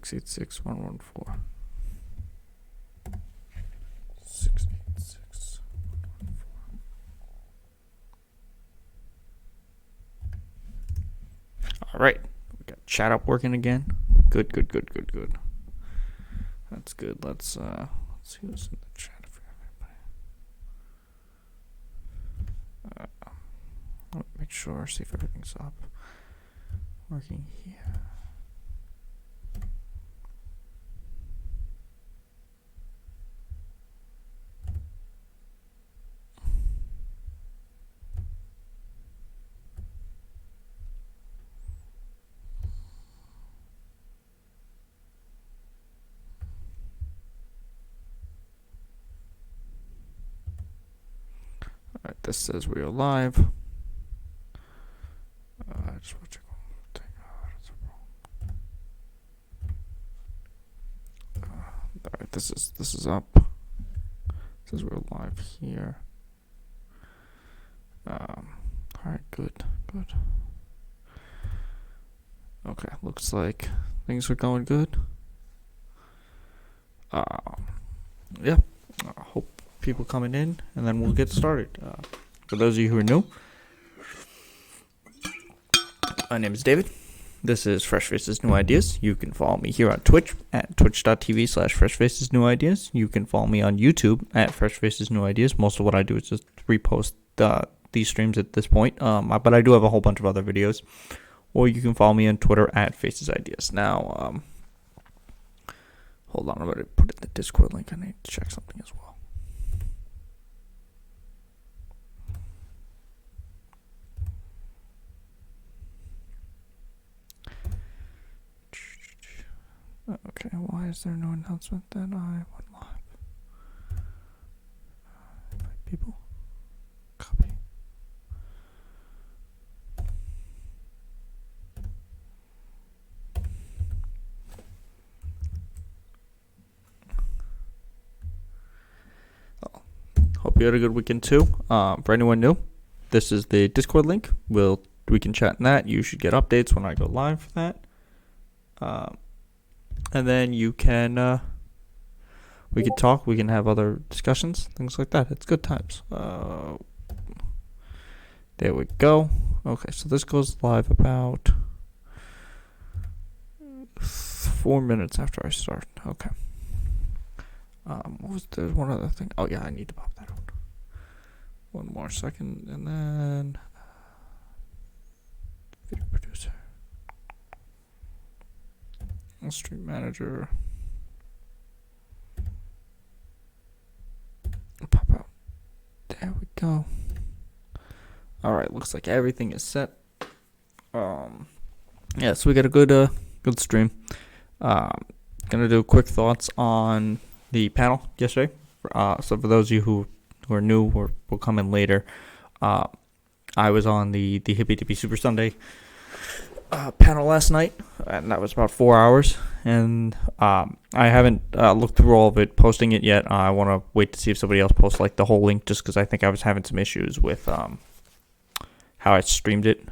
686-114. 686-114. All right, we got chat up working again. Good. That's good. Let's see who's in the chat. Make sure, see if everything's up. Working here. All right, this says we are live. I just want to check one thing. All right, this is up. It says we're live here. All right, good. Okay, looks like things are going good. Yeah. Hope people coming in, and then we'll get started. For those of you who are new, my name is David. This is Fresh Faces New Ideas. You can follow me here on Twitch at twitch.tv/FreshFacesNewIdeas. You can follow me on YouTube at Fresh Faces New Ideas. Most of what I do is just repost these streams at this point. But I do have a whole bunch of other videos. Or you can follow me on Twitter at Faces Ideas. Now, hold on. I'm going to put in the Discord link. I need to check something as well. Okay, why is there no announcement that I went live? Invite people. Copy. Hope you had a good weekend too. For anyone new, this is the Discord link. We can chat in that. You should get updates when I go live for that. And then you can, we can talk, we can have other discussions, things like that. It's good times. There we go. Okay, so this goes live about 4 minutes after I start. Okay. There's one other thing. Oh yeah, I need to pop that out. One more second, and then video producer. Stream manager. Pop out. There we go. Alright, looks like everything is set. Yeah, so we got a good stream. Gonna do quick thoughts on the panel yesterday. So for those of you who are new or will come in later, I was on the Hippie Dippy Super Sunday panel last night, and that was about 4 hours, and I haven't looked through all of it, posting it yet. I want to wait to see if somebody else posts like the whole link, just because I think I was having some issues with how I streamed it,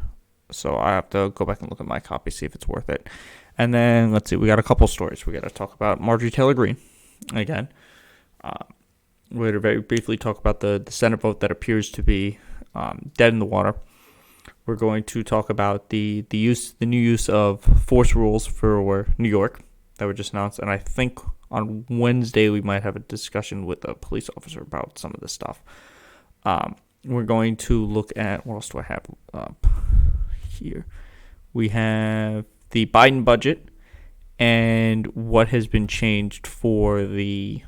so I have to go back and look at my copy, see if it's worth it. And then let's see, we got a couple stories. We got to talk about Marjorie Taylor Greene again. We're going to very briefly talk about the Senate vote that appears to be dead in the water. We're going to talk about the new use of force rules for New York that were just announced, and I think on Wednesday we might have a discussion with a police officer about some of this stuff. We're going to look at, what else do I have up here? We have the Biden budget and what has been changed for the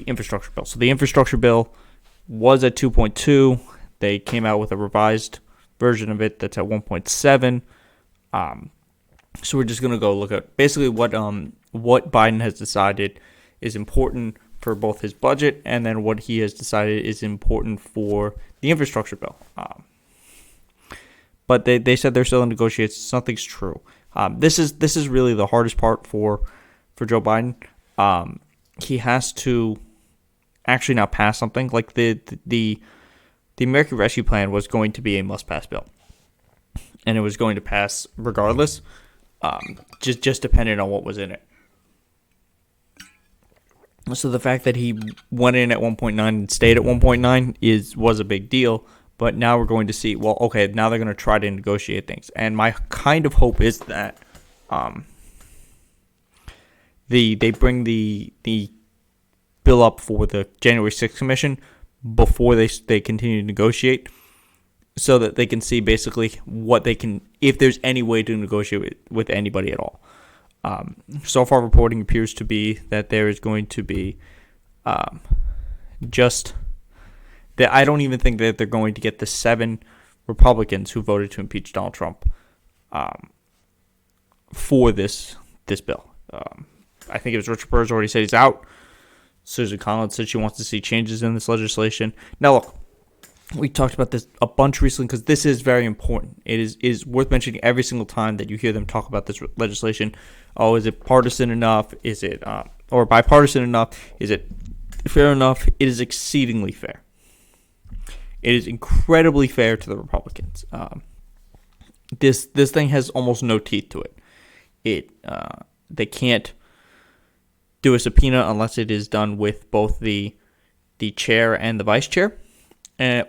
infrastructure bill. So the infrastructure bill was at 2.2. They came out with a revised version of it that's at 1.7. So we're just going to go look at basically what Biden has decided is important for both his budget and then what he has decided is important for the infrastructure bill. But they said they're still in negotiations. Nothing's true. This is really the hardest part for Joe Biden. He has to actually now pass something like the the American Rescue Plan was going to be a must-pass bill, and it was going to pass regardless, just depending on what was in it. So the fact that he went in at 1.9 and stayed at 1.9 was a big deal. But now we're going to see, well, okay, now they're going to try to negotiate things. And my kind of hope is that they bring the bill up for the January 6th commission before they continue to negotiate, so that they can see basically what they can, if there's any way to negotiate with anybody at all. So far, reporting appears to be that there is going to be just that. I don't even think that they're going to get the 7 Republicans who voted to impeach Donald Trump for this bill. I think it was Richard Burr's already said he's out. Susan Collins said she wants to see changes in this legislation. Now, look, we talked about this a bunch recently because this is very important. It is worth mentioning every single time that you hear them talk about this legislation. Oh, is it partisan enough? Is it or bipartisan enough? Is it fair enough? It is exceedingly fair. It is incredibly fair to the Republicans. This thing has almost no teeth to it. They can't do a subpoena unless it is done with both the chair and the vice chair.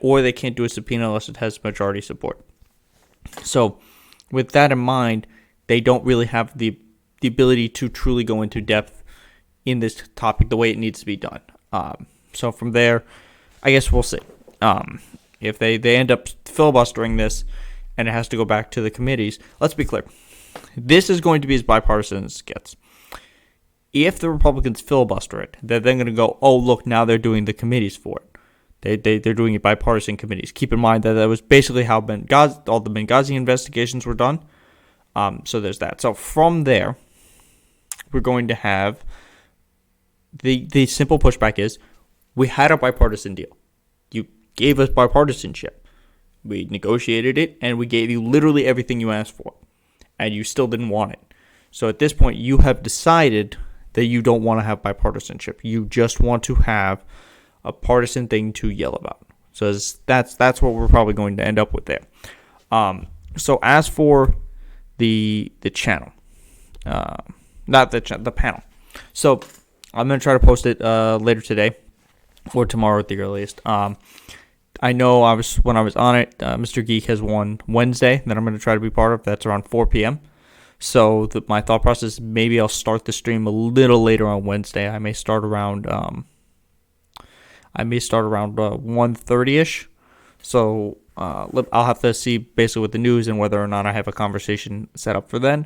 Or they can't do a subpoena unless it has majority support. So, with that in mind, they don't really have the ability to truly go into depth in this topic the way it needs to be done. So from there, I guess we'll see. If they end up filibustering this and it has to go back to the committees, let's be clear. This is going to be as bipartisan as it gets. If the Republicans filibuster it, they're then going to go, oh, look, now they're doing the committees for it. They're doing it bipartisan committees. Keep in mind that was basically how all the Benghazi investigations were done. So there's that. So from there, we're going to have the simple pushback is we had a bipartisan deal. You gave us bipartisanship. We negotiated it, and we gave you literally everything you asked for, and you still didn't want it. So at this point, you have decided that you don't want to have bipartisanship. You just want to have a partisan thing to yell about. So that's what we're probably going to end up with there. So as for the channel, not the panel. So I'm going to try to post it later today or tomorrow at the earliest. I know when I was on it, Mr. Geek has one Wednesday that I'm going to try to be part of. That's around 4 p.m. So my thought process, maybe I'll start the stream a little later on Wednesday. I may start around 1:30ish. So I'll have to see basically with the news and whether or not I have a conversation set up for then.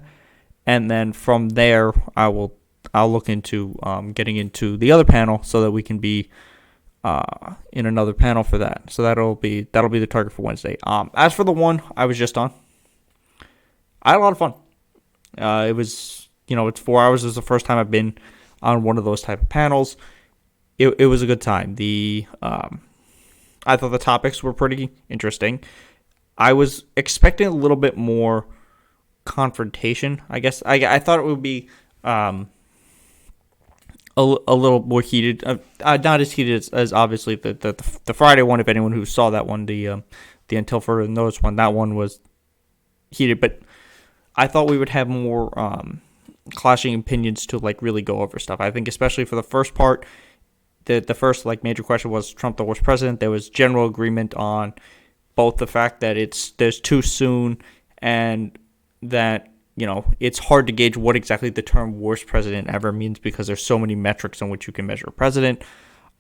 And then from there, I'll look into getting into the other panel so that we can be in another panel for that. So that'll be the target for Wednesday. As for the one I was just on, I had a lot of fun. It was, it's 4 hours. It was the first time I've been on one of those type of panels. It was a good time. I thought the topics were pretty interesting. I was expecting a little bit more confrontation. I guess I thought it would be a little more heated. Not as heated as obviously the Friday one. If anyone who saw that one, the Until Further Notice one, that one was heated. But I thought we would have more clashing opinions to really go over stuff. I think especially for the first part. The first major question was Trump the worst president. There was general agreement on both the fact that there's too soon and that it's hard to gauge what exactly the term worst president ever means because there's so many metrics on which you can measure a president.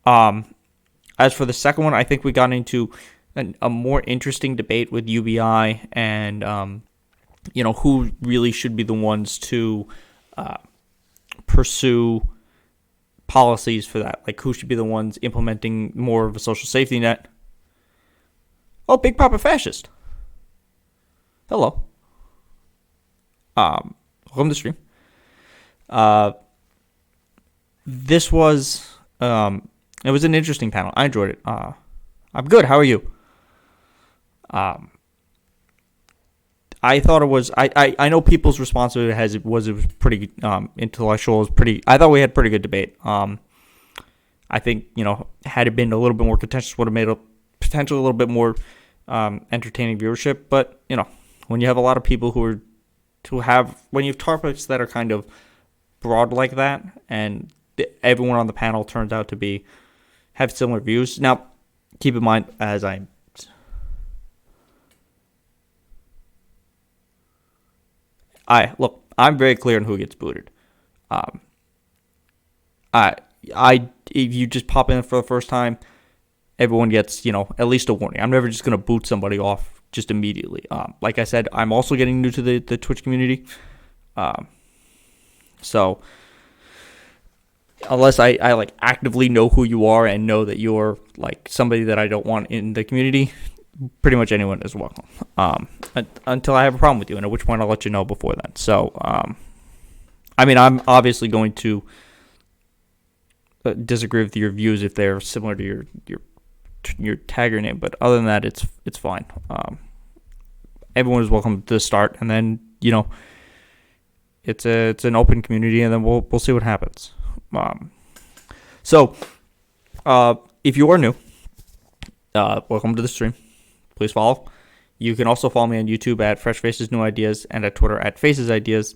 As for the second one, I think we got into a more interesting debate with UBI and who really should be the ones to pursue policies for that, who should be the ones implementing more of a social safety net. Oh, Big Papa Fascist. Hello. Welcome to the stream. This was it was an interesting panel. I enjoyed it. I'm good. How are you? I thought it was. I know people's response to it was pretty intellectual. It was pretty. I thought we had pretty good debate. I think had it been a little bit more contentious, would have made potentially a little bit more entertaining viewership. But when you have a lot of people when you have topics that are kind of broad like that, and everyone on the panel turns out to have similar views. Now, keep in mind, I'm very clear on who gets booted. If you just pop in for the first time, everyone gets, at least a warning. I'm never just going to boot somebody off just immediately. Like I said, I'm also getting new to the Twitch community. So unless I like actively know who you are and know that you're like somebody that I don't want in the community, pretty much anyone is welcome. Until I have a problem with you, and at which point I'll let you know before then. So, I'm obviously going to disagree with your views if they're similar to your tagger name, but other than that, it's fine. Everyone is welcome to start, and then it's an open community, and then we'll see what happens. So if you are new, welcome to the stream. Please follow. You can also follow me on YouTube at Fresh Faces New Ideas and at Twitter at Faces Ideas,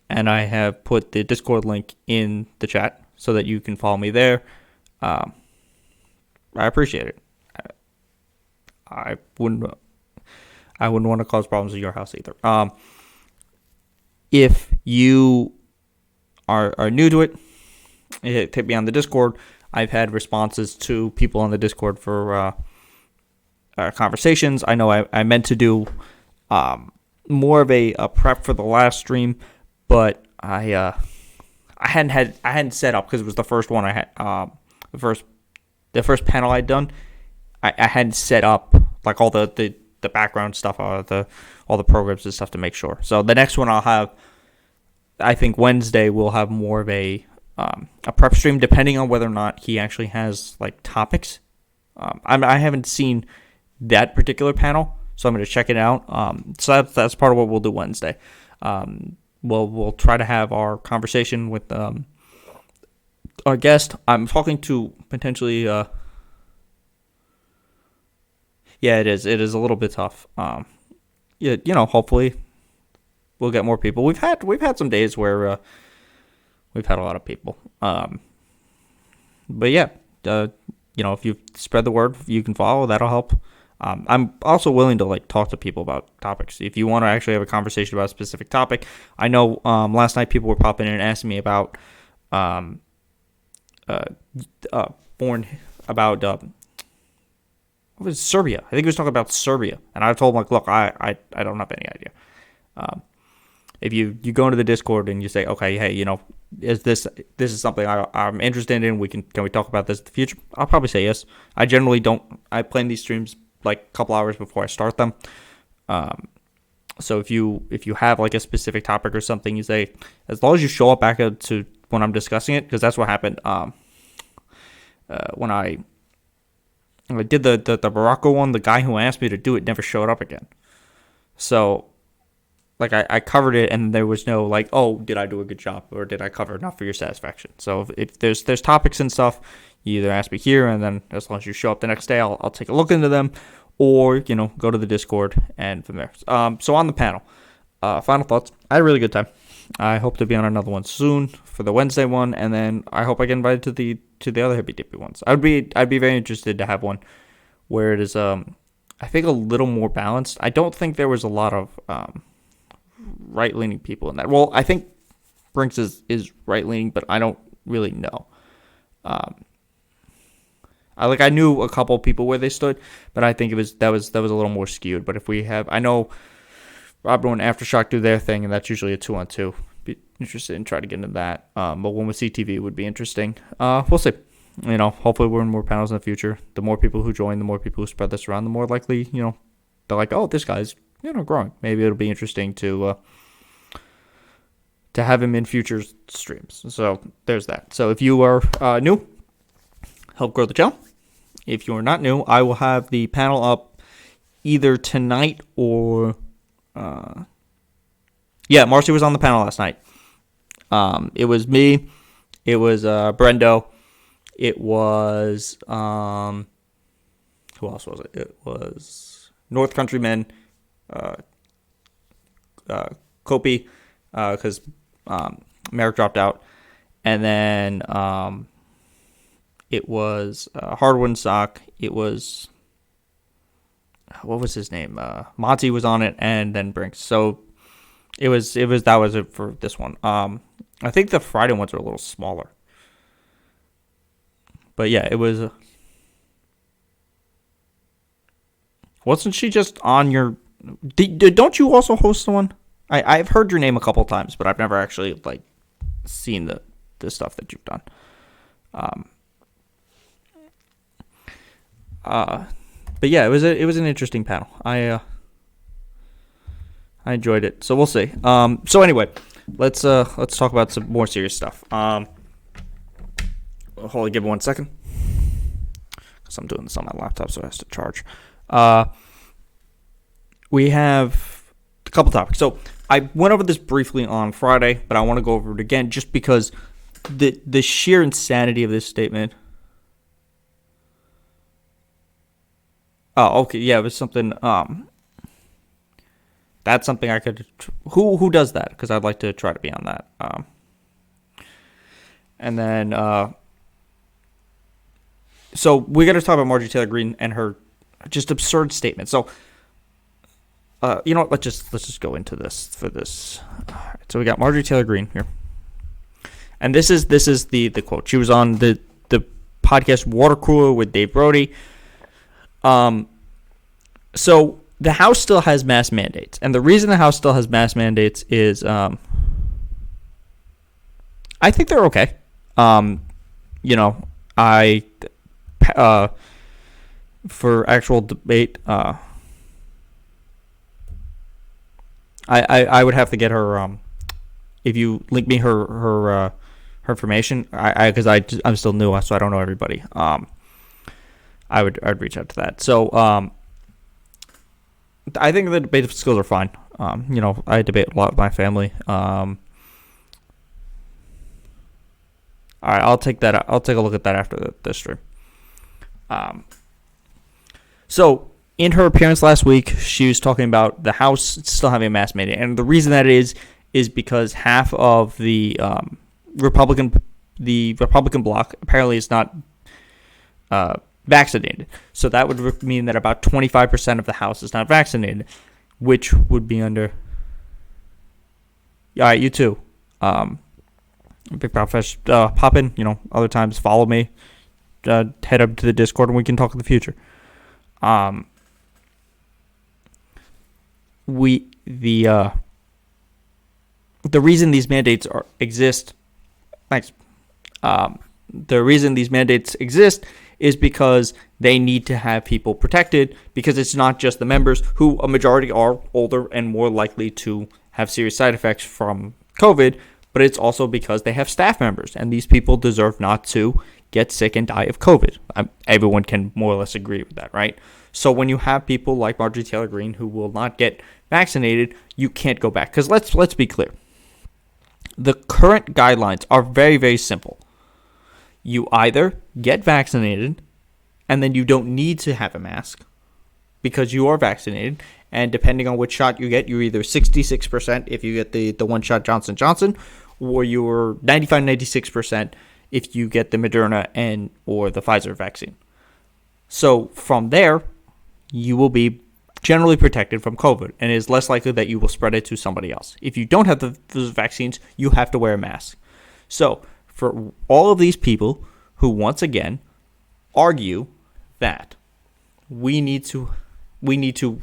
and I have put the Discord link in the chat so that you can follow me there. I appreciate it. I wouldn't want to cause problems at your house either. If you are new to it, hit me on the Discord. I've had responses to people on the Discord for conversations. I know I meant to do more of a prep for the last stream, but I hadn't set up because it was the first one I had. The first panel I'd done, I hadn't set up like all the background stuff, all the programs and stuff to make sure. So the next one I'll have, I think Wednesday we'll have more of a prep stream, depending on whether or not he actually has like topics. I haven't seen that particular panel, so I'm going to check it out. So that's part of what we'll do Wednesday. We'll try to have our conversation with our guest. I'm talking to potentially. Yeah, it is. It is a little bit tough. Hopefully we'll get more people. We've had some days where we've had a lot of people. But yeah, if you spread the word, you can follow. That'll help. I'm also willing to talk to people about topics. If you want to actually have a conversation about a specific topic, I know last night people were popping in and asking me about what was Serbia? I think he was talking about Serbia, and I told him look, I don't have any idea. If you go into the Discord and you say, okay, hey, is this is something I'm interested in? Can we talk about this in the future? I'll probably say yes. I generally don't. I plan these streams a couple hours before I start them. So if you have a specific topic or something, you say, as long as you show up back to when I'm discussing it, because that's what happened when I did the Morocco one. The guy who asked me to do it never showed up again. So I covered it, and there was no oh, did I do a good job, or did I cover enough for your satisfaction? So if there's topics and stuff, you either ask me here, and then as long as you show up the next day, I'll take a look into them, or go to the Discord and from there. So on the panel, final thoughts. I had a really good time. I hope to be on another one soon for the Wednesday one, and then I hope I get invited to the other hippy dippy ones. I'd be very interested to have one where it is I think a little more balanced. I don't think there was a lot of right-leaning people in that. Well, I think Brinks is right-leaning, but I don't really know. I knew a couple of people where they stood, but I think that was a little more skewed. But if we have, I know Robert and Aftershock do their thing, and that's usually a 2-on-2. Be interested in trying to get into that. But one with CTV would be interesting. We'll see. Hopefully we're in more panels in the future. The more people who join, the more people who spread this around, the more likely, they're like, oh, this guy's, growing. Maybe it'll be interesting to have him in future streams. So there's that. So if you are new, help grow the channel. If you are not new, I will have the panel up either tonight or Marcy was on the panel last night. It was me, it was Brendo, it was who who else was it? It was North Countryman, Kopi, because Merrick dropped out, and then it was Hardwood Sock. It was, what was his name? Monty was on it, and then Brinks. So that was it for this one. I think the Friday ones are a little smaller, but yeah, it was. Wasn't she just on your? Don't you also host the one? I've heard your name a couple times, but I've never actually seen the stuff that you've done. But yeah, it was an interesting panel. I enjoyed it, so we'll see. So anyway, let's talk about some more serious stuff. Hold on, give me 1 second, because I'm doing this on my laptop, so it has to charge. We have a couple topics. So I went over this briefly on Friday, but I want to go over it again just because the sheer insanity of this statement. Oh, okay, yeah, it was something. That's something I could. Who does that? Because I'd like to try to be on that. And then, so we got to talk about Marjorie Taylor Greene and her just absurd statement. So, you know what? Let's just go into this for this. All right, so we got Marjorie Taylor Greene here, and this is the quote. She was on the podcast Water Cooler with Dave Brody. So the House still has mask mandates, and the reason the House still has mask mandates is, I think they're okay. You know, for actual debate, I would have to get her, if you link me her information, because I'm still new, so I don't know everybody. I'd reach out to that. So, I think the debate skills are fine. You know, I debate a lot with my family. All right, I'll take that. I'll take a look at that after this stream. So in her appearance last week, she was talking about the House still having a mask mandate, and the reason that is because half of the Republican bloc apparently is not vaccinated. So that would mean that about 25% of the House is not vaccinated, which would be under. All right, you too. Big Profesh, pop in. You know, other times follow me. Head up to the Discord and we can talk in the future. The reason these mandates exist. Thanks. The reason these mandates exist is because they need to have people protected, because it's not just the members, who a majority are older and more likely to have serious side effects from COVID, but it's also because they have staff members, and these people deserve not to get sick and die of COVID. Everyone can more or less agree with that, right? So when you have people like Marjorie Taylor Greene who will not get vaccinated, you can't go back. Because let's be clear. The current guidelines are very, very simple. You either get vaccinated, and then you don't need to have a mask because you are vaccinated. And depending on which shot you get, you're either 66% if you get the one-shot Johnson & Johnson, or you're 96% if you get the Moderna or the Pfizer vaccine. So from there, you will be generally protected from COVID, and it is less likely that you will spread it to somebody else. If you don't have those vaccines, you have to wear a mask. So for all of these people who once again argue that we need to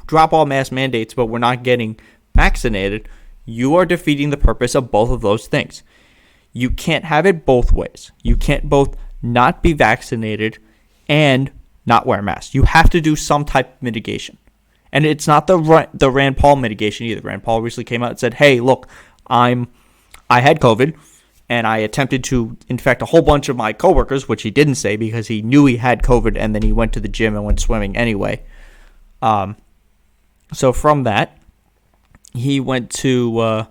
drop all mask mandates, but we're not getting vaccinated, you are defeating the purpose of both of those things. You can't have it both ways. You can't both not be vaccinated and not wear a mask. You have to do some type of mitigation. And it's not the Rand Paul mitigation either. Rand Paul recently came out and said, hey, look, I had COVID, and I attempted to infect a whole bunch of my coworkers, which he didn't say because he knew he had COVID, and then he went to the gym and went swimming anyway. So from that, he went to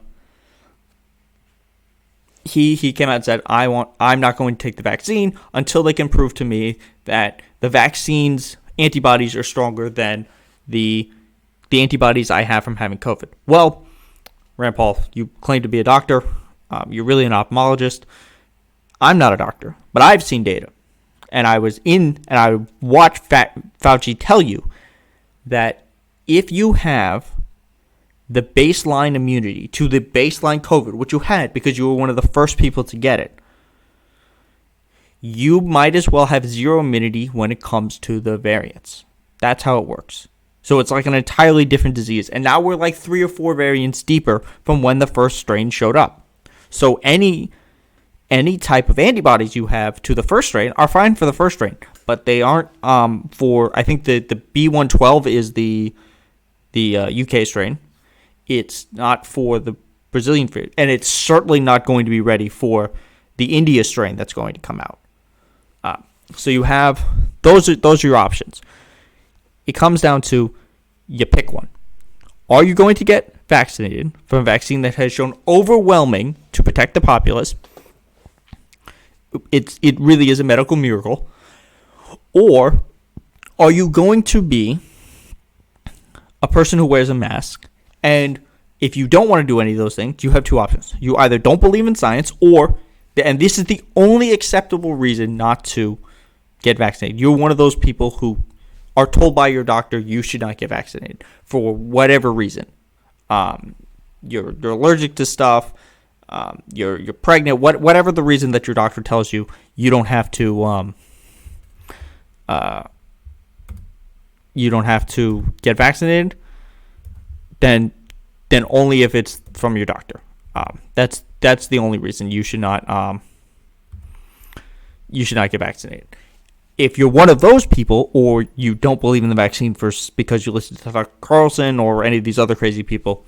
he came out and said, I'm not going to take the vaccine until they can prove to me that the vaccines antibodies are stronger than the antibodies I have from having COVID. Well, Rand Paul, you claim to be a doctor. You're really an ophthalmologist. I'm not a doctor, but I've seen data. And I watched Fauci tell you that if you have the baseline immunity to the baseline COVID, which you had because you were one of the first people to get it, you might as well have zero immunity when it comes to the variants. That's how it works. So it's like an entirely different disease. And now we're like 3 or 4 variants deeper from when the first strain showed up. So any type of antibodies you have to the first strain are fine for the first strain, but they aren't for, I think the B112 is the UK strain. It's not for the Brazilian strain, and it's certainly not going to be ready for the India strain that's going to come out. So you have those are your options. It comes down to you pick one. Are you going to get vaccinated from a vaccine that has shown overwhelming to protect the populace? It really is a medical miracle. Or are you going to be a person who wears a mask? And if you don't want to do any of those things, you have 2 options. You either don't believe in science, and this is the only acceptable reason not to get vaccinated. You're one of those people who are told by your doctor you should not get vaccinated for whatever reason. You're allergic to stuff. You're pregnant. Whatever the reason that your doctor tells you, you don't have to. You don't have to get vaccinated. Then only if it's from your doctor. That's the only reason you should not get vaccinated. If you're one of those people, or you don't believe in the vaccine because you listen to Dr. Carlson or any of these other crazy people,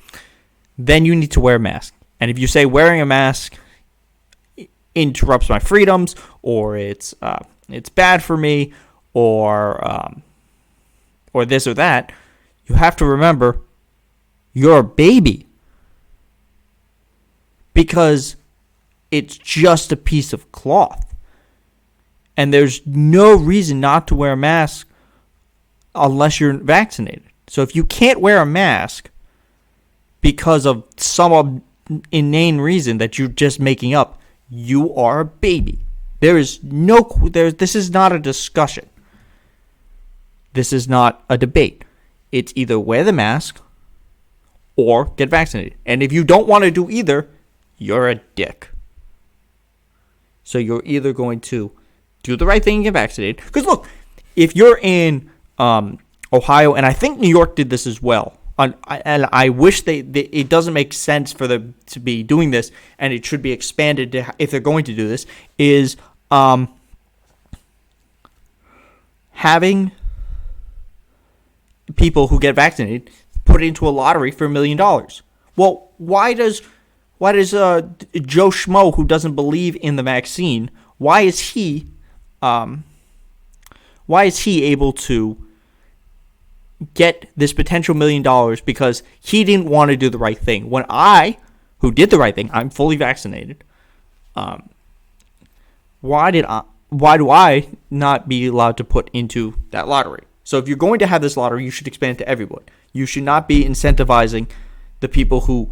then you need to wear a mask. And if you say wearing a mask interrupts my freedoms, or it's bad for me, or this or that, you have to remember you're a baby, because it's just a piece of cloth. And there's no reason not to wear a mask unless you're vaccinated. So if you can't wear a mask because of some inane reason that you're just making up, you are a baby. This is not a discussion. This is not a debate. It's either wear the mask or get vaccinated. And if you don't want to do either, you're a dick. So you're either going to do the right thing and get vaccinated. Because look, if you're in Ohio, and I think New York did this as well, and I wish it doesn't make sense for them to be doing this, and it should be expanded to, if they're going to do this, is having people who get vaccinated put into a lottery for $1 million. Well, why does Joe Schmo, who doesn't believe in the vaccine, why is he able to get this potential $1 million because he didn't want to do the right thing? When I, who did the right thing, I'm fully vaccinated. Why do I not be allowed to put into that lottery? So if you're going to have this lottery, you should expand it to everyone. You should not be incentivizing the people who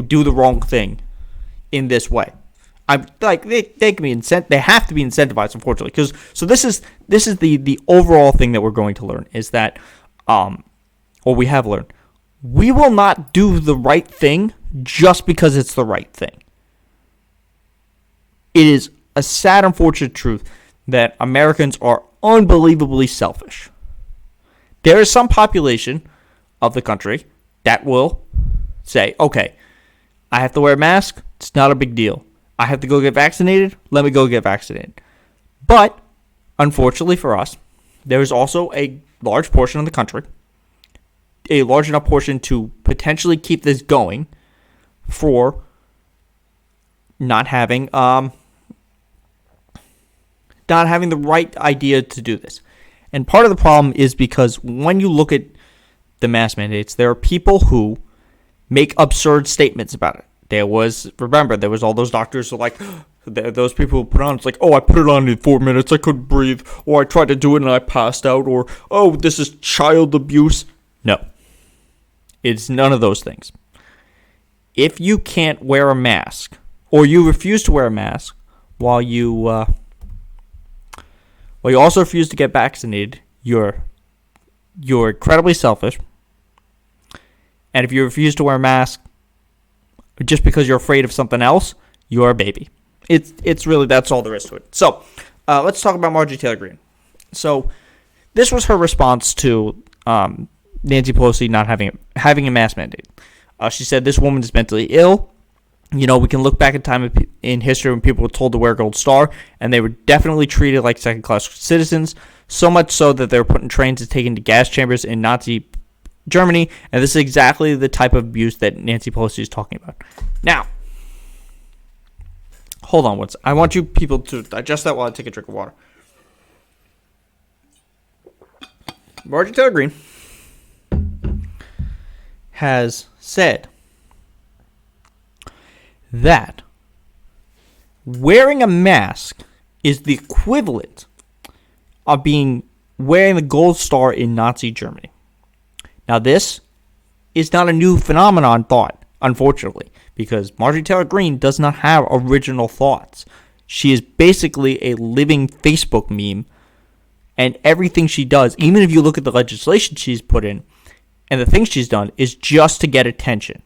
do the wrong thing in this way. I'm like they can be they have to be incentivized, unfortunately, because this is the overall thing that we're going to learn is that or we have learned, we will not do the right thing just because it's the right thing. It is a sad, unfortunate truth that Americans are unbelievably selfish. There is some population of the country that will say, okay, I have to wear a mask, it's not a big deal. I have to go get vaccinated, let me go get vaccinated. But, unfortunately for us, there is also a large portion of the country, a large enough portion to potentially keep this going for not having the right idea to do this. And part of the problem is because when you look at the mask mandates, there are people who make absurd statements about it. There was all those doctors who are like, Those people who put on, it's like, oh, I put it on in 4 minutes, I couldn't breathe, or I tried to do it and I passed out, or, oh, this is child abuse. No. It's none of those things. If you can't wear a mask, or you refuse to wear a mask, while you also refuse to get vaccinated, you're incredibly selfish. And if you refuse to wear a mask just because you're afraid of something else, you're a baby. It's really, that's all there is to it. So, let's talk about Marjorie Taylor Greene. So, this was her response to Nancy Pelosi not having a mask mandate. She said this woman is mentally ill. We can look back at time in history when people were told to wear a gold star, and they were definitely treated like second-class citizens, so much so that they were put in trains and taken to gas chambers in Nazi Germany, and this is exactly the type of abuse that Nancy Pelosi is talking about. Now, hold on once. I want you people to digest that while I take a drink of water. Marjorie Taylor Greene has said that wearing a mask is the equivalent of wearing the gold star in Nazi Germany. Now, this is not a new phenomenon thought, unfortunately, because Marjorie Taylor Greene does not have original thoughts. She is basically a living Facebook meme, and everything she does, even if you look at the legislation she's put in and the things she's done, is just to get attention.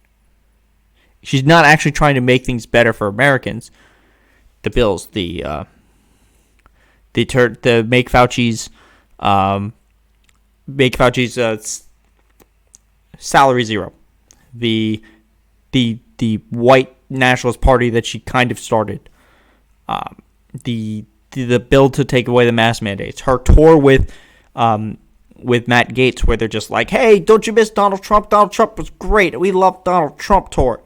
She's not actually trying to make things better for Americans. The bills, the make Fauci's salary zero, the white nationalist party that she kind of started, the bill to take away the mask mandates, her tour with Matt Gaetz, where they're just like, hey, don't you miss Donald Trump? Donald Trump was great. We love Donald Trump tour.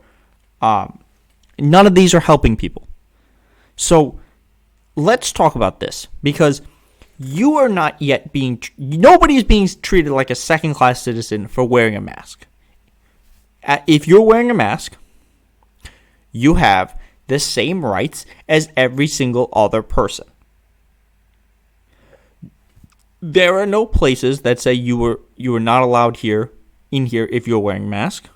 None of these are helping people. So let's talk about this, because you are not yet nobody is being treated like a second-class citizen for wearing a mask. If you're wearing a mask, you have the same rights as every single other person. There are no places that say you are not allowed in here if you're wearing a mask.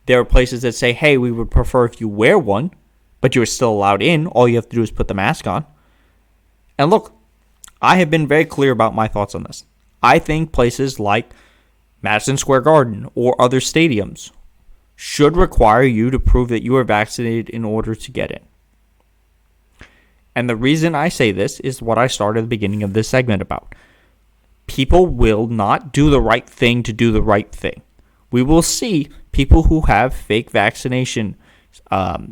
There are places that say, hey, we would prefer if you wear one, but you're still allowed in. All you have to do is put the mask on. And look, I have been very clear about my thoughts on this. I think places like Madison Square Garden or other stadiums should require you to prove that you are vaccinated in order to get in. And the reason I say this is what I started at the beginning of this segment about. People will not do the right thing to do the right thing. We will see people who have fake vaccination cards.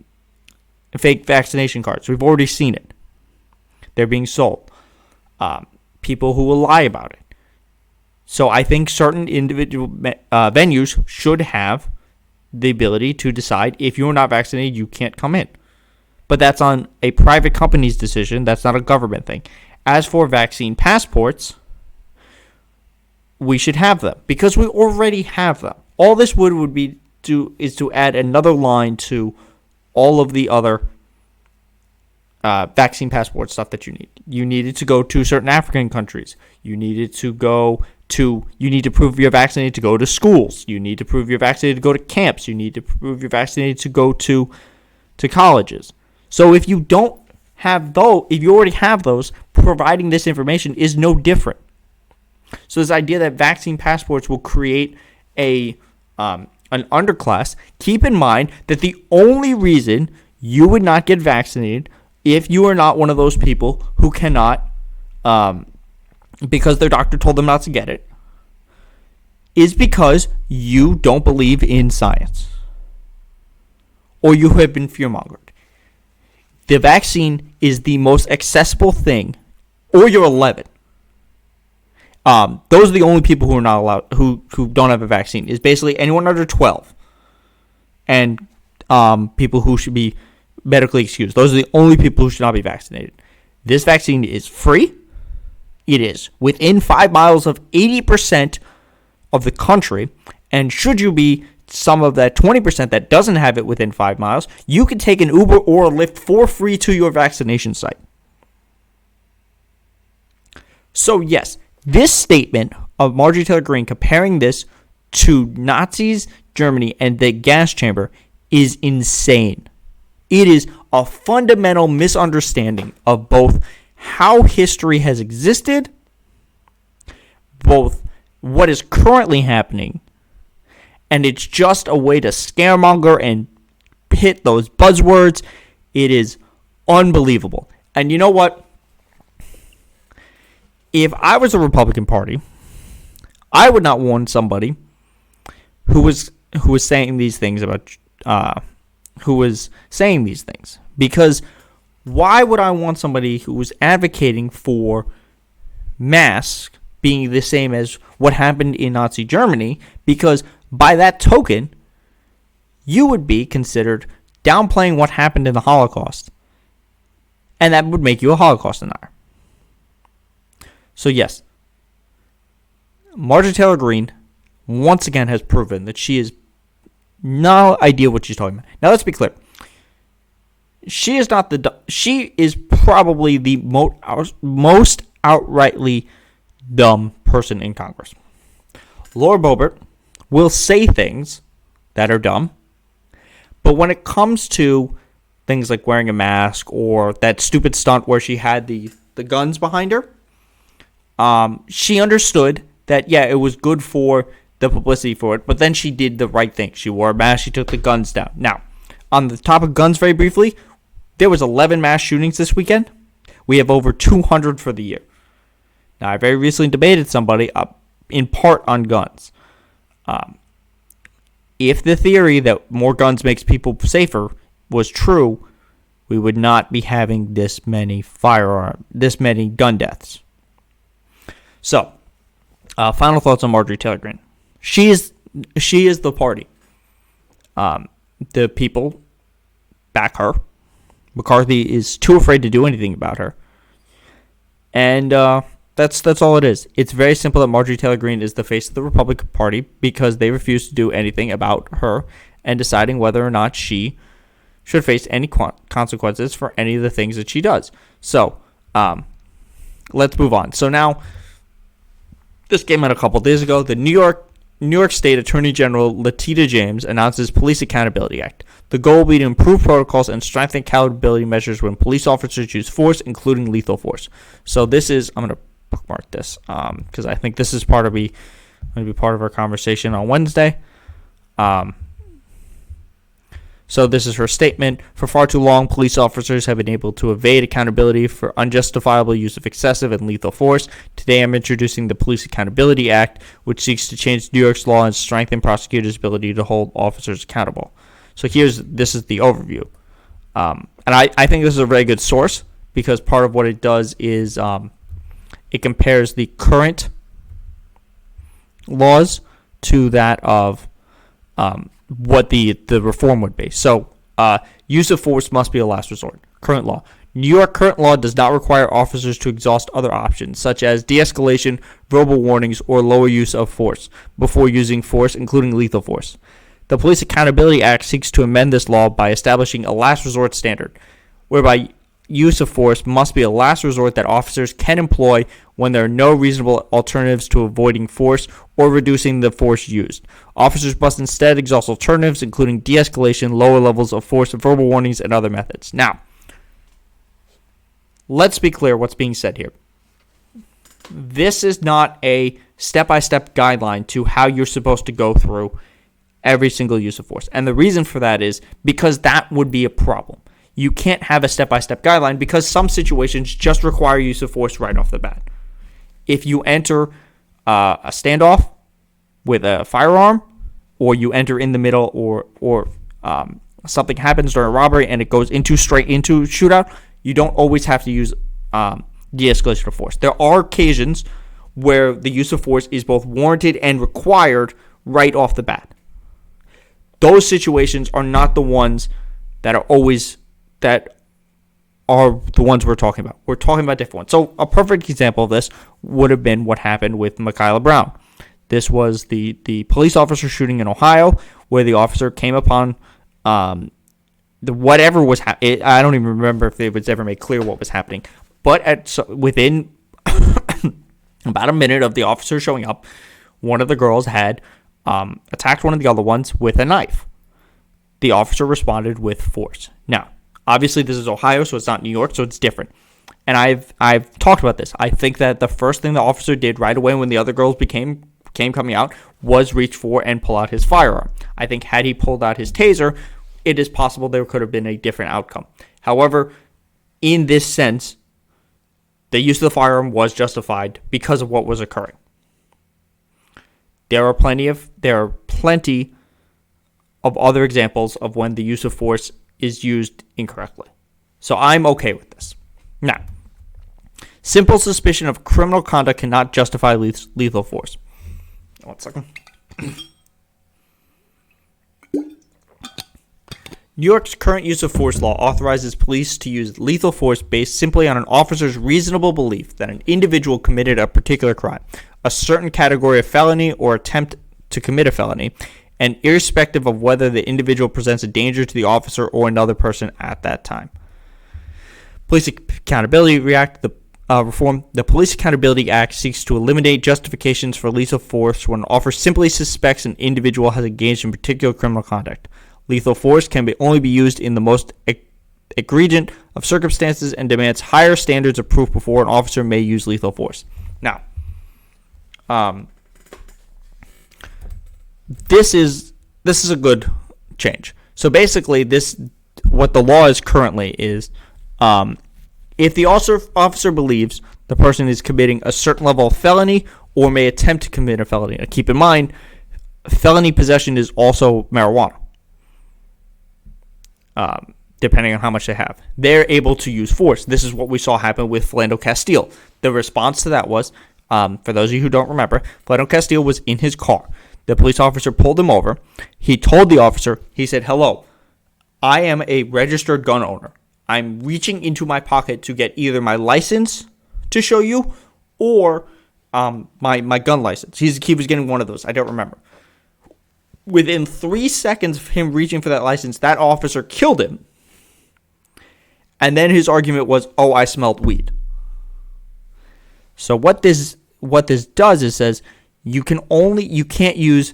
We've already seen it. They're being sold. People who will lie about it. So I think certain individual venues should have the ability to decide if you're not vaccinated, you can't come in. But that's on a private company's decision. That's not a government thing. As for vaccine passports, we should have them because we already have them. All this would be is to add another line to all of the other vaccine passport stuff that you need. You needed to go to certain African countries. You need to prove you're vaccinated to go to schools. You need to prove you're vaccinated to go to camps. You need to prove you're vaccinated to go to colleges. So if you don't have those, if you already have those, providing this information is no different. So this idea that vaccine passports will create an underclass, keep in mind that the only reason you would not get vaccinated if you are not one of those people who cannot, because their doctor told them not to get it, is because you don't believe in science or you have been fear-mongered. The vaccine is the most accessible thing, or you're 11. Those are the only people who are not allowed, who don't have a vaccine, is basically anyone under 12 and people who should be medically excused. Those are the only people who should not be vaccinated. This vaccine is free. It is within 5 miles of 80% of the country. And should you be some of that 20% that doesn't have it within 5 miles, you can take an Uber or a Lyft for free to your vaccination site. So yes, this statement of Marjorie Taylor Greene comparing this to Nazis, Germany, and the gas chamber is insane. It is a fundamental misunderstanding of both how history has existed, both what is currently happening, and it's just a way to scaremonger and hit those buzzwords. It is unbelievable. And you know what? If I was a Republican Party, I would not want somebody who was saying these things about because why would I want somebody who was advocating for masks being the same as what happened in Nazi Germany? Because by that token, you would be considered downplaying what happened in the Holocaust, and that would make you a Holocaust denier. So yes, Marjorie Taylor Greene once again has proven that she is no idea what she's talking about. Now let's be clear. She is probably the most outrightly dumb person in Congress. Laura Boebert will say things that are dumb, but when it comes to things like wearing a mask or that stupid stunt where she had the guns behind her, she understood that, yeah, it was good for the publicity for it, but then she did the right thing. She wore a mask, she took the guns down. Now, on the topic of guns, very briefly, there was 11 mass shootings this weekend. We have over 200 for the year. Now, I very recently debated somebody in part on guns. If the theory that more guns makes people safer was true, we would not be having this many gun deaths. So, final thoughts on Marjorie Taylor Greene. She is the party. The people back her. McCarthy is too afraid to do anything about her. And that's all it is. It's very simple that Marjorie Taylor Greene is the face of the Republican Party because they refuse to do anything about her and deciding whether or not she should face any consequences for any of the things that she does. So, let's move on. So now, this came out a couple days ago. The New York State Attorney General Letitia James announces Police Accountability Act. The goal will be to improve protocols and strengthen accountability measures when police officers use force, including lethal force. So this is, I'm going to bookmark this because I think this is going to be part of our conversation on Wednesday. So this is her statement. For far too long, police officers have been able to evade accountability for unjustifiable use of excessive and lethal force. Today I'm introducing the Police Accountability Act, which seeks to change New York's law and strengthen prosecutors' ability to hold officers accountable. So this is the overview. And I think this is a very good source because part of what it does is it compares the current laws to that of what the reform would be. So, use of force must be a last resort. Current law. New York current law does not require officers to exhaust other options, such as de-escalation, verbal warnings, or lower use of force before using force, including lethal force. The Police Accountability Act seeks to amend this law by establishing a last resort standard, whereby use of force must be a last resort that officers can employ when there are no reasonable alternatives to avoiding force or reducing the force used. Officers must instead exhaust alternatives, including de-escalation, lower levels of force, verbal warnings, and other methods. Now, let's be clear what's being said here. This is not a step-by-step guideline to how you're supposed to go through every single use of force. And the reason for that is because that would be a problem. You can't have a step-by-step guideline because some situations just require use of force right off the bat. If you enter a standoff with a firearm, or you enter in the middle, or something happens during a robbery and it goes straight into shootout, you don't always have to use de-escalation of force. There are occasions where the use of force is both warranted and required right off the bat. Those situations are not the ones that are the ones we're talking about. We're talking about different ones. So a perfect example of this would have been what happened with Michaela Brown. This was the police officer shooting in Ohio, where the officer came upon whatever was happening. I don't even remember if it was ever made clear what was happening. But within about a minute of the officer showing up, one of the girls had attacked one of the other ones with a knife. The officer responded with force. Now, obviously, this is Ohio, so it's not New York, so it's different. And I've talked about this. I think that the first thing the officer did right away when the other girls came coming out was reach for and pull out his firearm. I think had he pulled out his taser, it is possible there could have been a different outcome. However, in this sense, the use of the firearm was justified because of what was occurring. There are plenty of other examples of when the use of force is used incorrectly. So I'm okay with this. Now, simple suspicion of criminal conduct cannot justify lethal force. 1 second. New York's current use of force law authorizes police to use lethal force based simply on an officer's reasonable belief that an individual committed a particular crime, a certain category of felony or attempt to commit a felony, and irrespective of whether the individual presents a danger to the officer or another person at that time. Police Accountability Reform. The Police Accountability Act seeks to eliminate justifications for lethal force when an officer simply suspects an individual has engaged in particular criminal conduct. Lethal force can only be used in the most egregious of circumstances and demands higher standards of proof before an officer may use lethal force. Now, this is a good change. So basically, what the law is currently is, if the officer believes the person is committing a certain level of felony or may attempt to commit a felony. Now, keep in mind, felony possession is also marijuana. Depending on how much they have, they're able to use force. This is what we saw happen with Philando Castile. The response to that was, for those of you who don't remember, Philando Castile was in his car. The police officer pulled him over. He told the officer, he said, "Hello, I am a registered gun owner. I'm reaching into my pocket to get either my license to show you or my gun license." He was getting one of those. I don't remember. Within 3 seconds of him reaching for that license, that officer killed him. And then his argument was, "Oh, I smelled weed." So what this does is says you can't use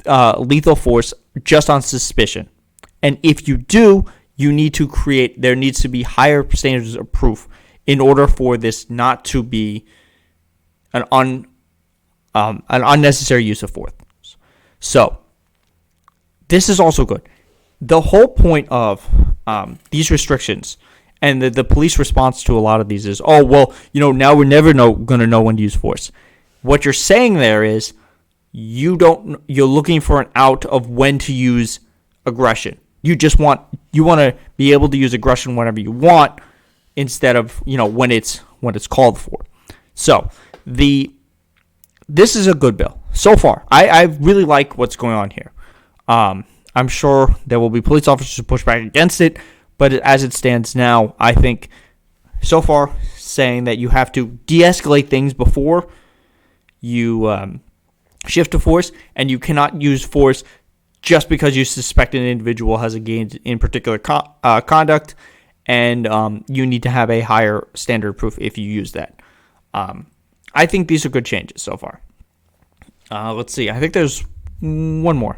lethal force just on suspicion. And if you do, there needs to be higher standards of proof in order for this not to be an unnecessary use of force. So, this is also good. The whole point of these restrictions and the police response to a lot of these is, oh, well, now we're never going to know when to use force. What you're saying there is you're looking for an out of when to use aggression. You want to be able to use aggression whenever you want instead of, when it's called for. So, this is a good bill. So far, I really like what's going on here. I'm sure there will be police officers who push back against it, but as it stands now, I think so far saying that you have to de-escalate things before you shift to force, and you cannot use force just because you suspect an individual has engaged in particular conduct, and you need to have a higher standard of proof if you use that. I think these are good changes so far. Let's see. I think there's one more.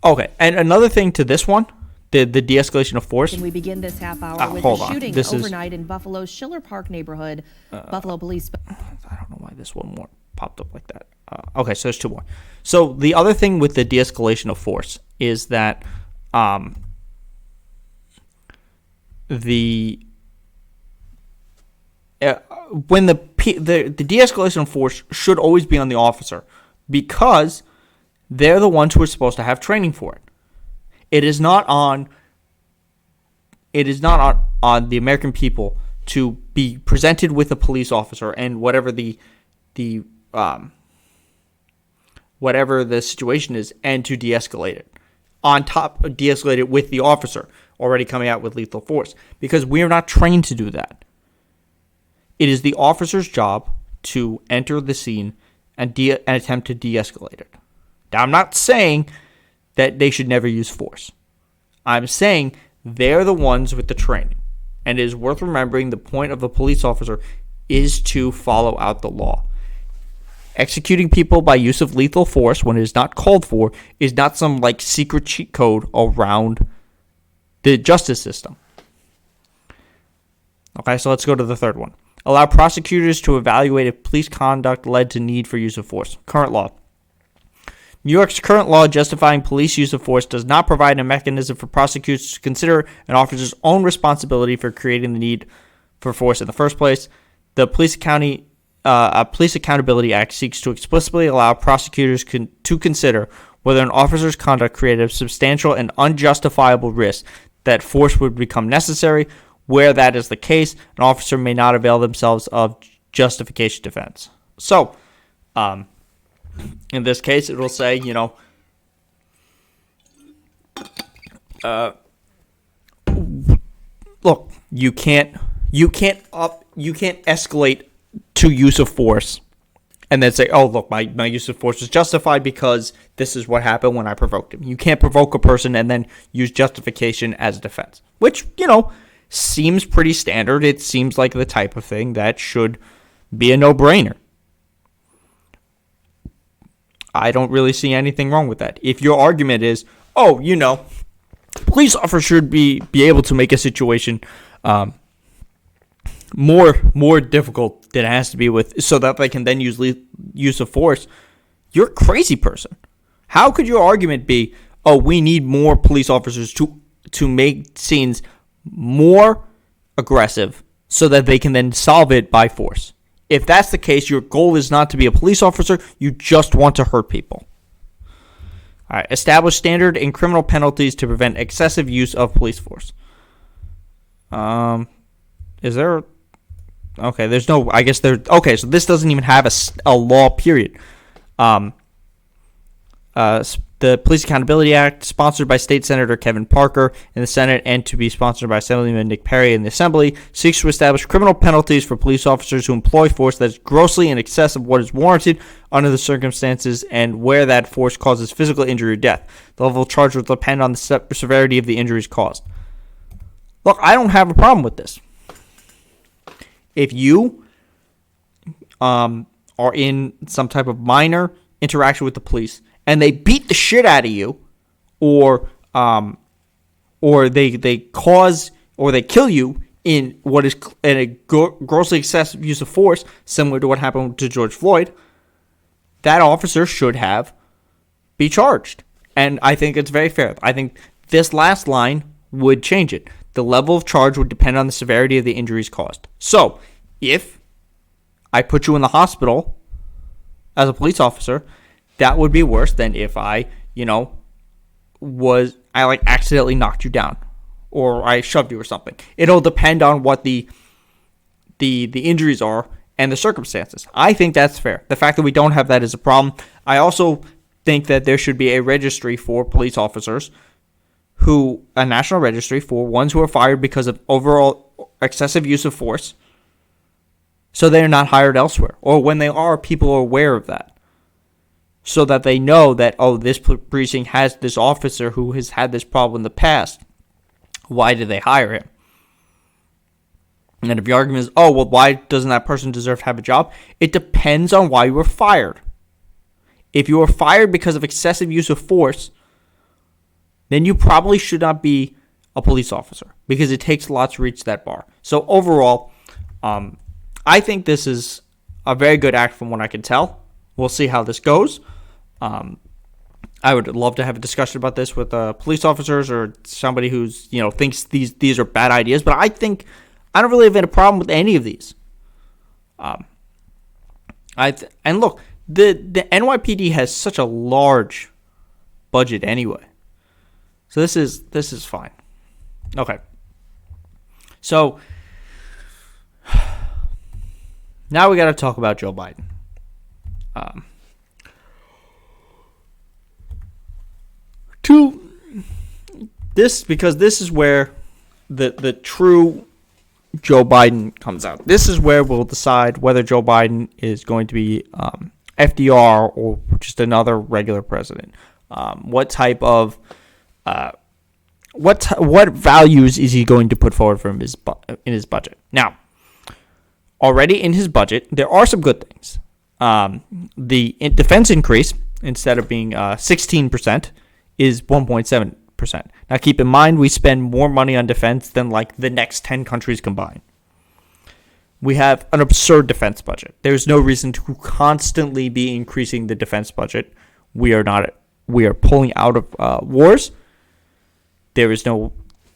Okay, and another thing to this one, the de-escalation of force. Can we begin this half hour with a shooting overnight in Buffalo's Schiller Park neighborhood? Buffalo police. I don't know why this one more popped up like that. Okay, so there's two more. So the other thing with the de-escalation of force is that when the de-escalation of force should always be on the officer because they're the ones who are supposed to have training for it. It is not on the American people to be presented with a police officer and whatever the situation is, and to de-escalate it. On top, de-escalate it with the officer already coming out with lethal force, because we are not trained to do that. It is the officer's job to enter the scene and attempt to de-escalate it. Now, I'm not saying that they should never use force. I'm saying they're the ones with the training. And it is worth remembering the point of a police officer is to follow out the law. Executing people by use of lethal force when it is not called for is not some like secret cheat code around the justice system. Okay, so let's go to the third one. Allow prosecutors to evaluate if police conduct led to need for use of force. Current law. New York's current law justifying police use of force does not provide a mechanism for prosecutors to consider an officer's own responsibility for creating the need for force in the first place. The Police Accountability Act seeks to explicitly allow prosecutors to consider whether an officer's conduct created a substantial and unjustifiable risk that force would become necessary. Where that is the case, an officer may not avail themselves of justification defense. So, in this case, it will say, look, you can't escalate to use of force and then say, oh, look, my use of force was justified because this is what happened when I provoked him. You can't provoke a person and then use justification as a defense, which, seems pretty standard. It seems like the type of thing that should be a no-brainer. I don't really see anything wrong with that. If your argument is, police officers should be able to make a situation more difficult than it has to be with, so that they can then use use of force, you're a crazy person. How could your argument be, we need more police officers to make scenes more aggressive so that they can then solve it by force? If that's the case, your goal is not to be a police officer, you just want to hurt people. All right, establish standard and criminal penalties to prevent excessive use of police force. Is there? Okay, there's no. I guess there. Okay, so this doesn't even have a law. Period. The Police Accountability Act, sponsored by State Senator Kevin Parker in the Senate and to be sponsored by Assemblyman Nick Perry in the Assembly, seeks to establish criminal penalties for police officers who employ force that is grossly in excess of what is warranted under the circumstances and where that force causes physical injury or death. The level of charge will depend on the severity of the injuries caused. Look, I don't have a problem with this. If you are in some type of minor interaction with the police and they beat the shit out of you, or they cause or they kill you in what is a grossly excessive use of force, similar to what happened to George Floyd, that officer should be charged. And I think it's very fair. I think this last line would change it. The level of charge would depend on the severity of the injuries caused. So, if I put you in the hospital as a police officer, that would be worse than if I accidentally knocked you down or I shoved you or something. It'll depend on what the injuries are and the circumstances. I think that's fair. The fact that we don't have that is a problem. I also think that there should be a registry for police officers, a national registry for ones who are fired because of overall excessive use of force, so they're not hired elsewhere. Or when they are, people are aware of that, so that they know that, this precinct has this officer who has had this problem in the past. Why did they hire him? And then if the argument is, why doesn't that person deserve to have a job? It depends on why you were fired. If you were fired because of excessive use of force, then you probably should not be a police officer, because it takes a lot to reach that bar. So overall, I think this is a very good act from what I can tell. We'll see how this goes. I would love to have a discussion about this with police officers or somebody who's thinks these are bad ideas. But I think I don't really have any problem with any of these. And look, the NYPD has such a large budget anyway, so this is fine. Okay, so now we got to talk about Joe Biden. Because this is where the true Joe Biden comes out. This is where we'll decide whether Joe Biden is going to be FDR or just another regular president? What type of what values is he going to put forward from in his budget? Now, already in his budget, there are some good things. The defense increase, instead of being 16%, is 1.7%. Now, keep in mind, we spend more money on defense than like the next 10 countries combined. We have an absurd defense budget. There's no reason to constantly be increasing the defense budget. We are pulling out of wars. There is no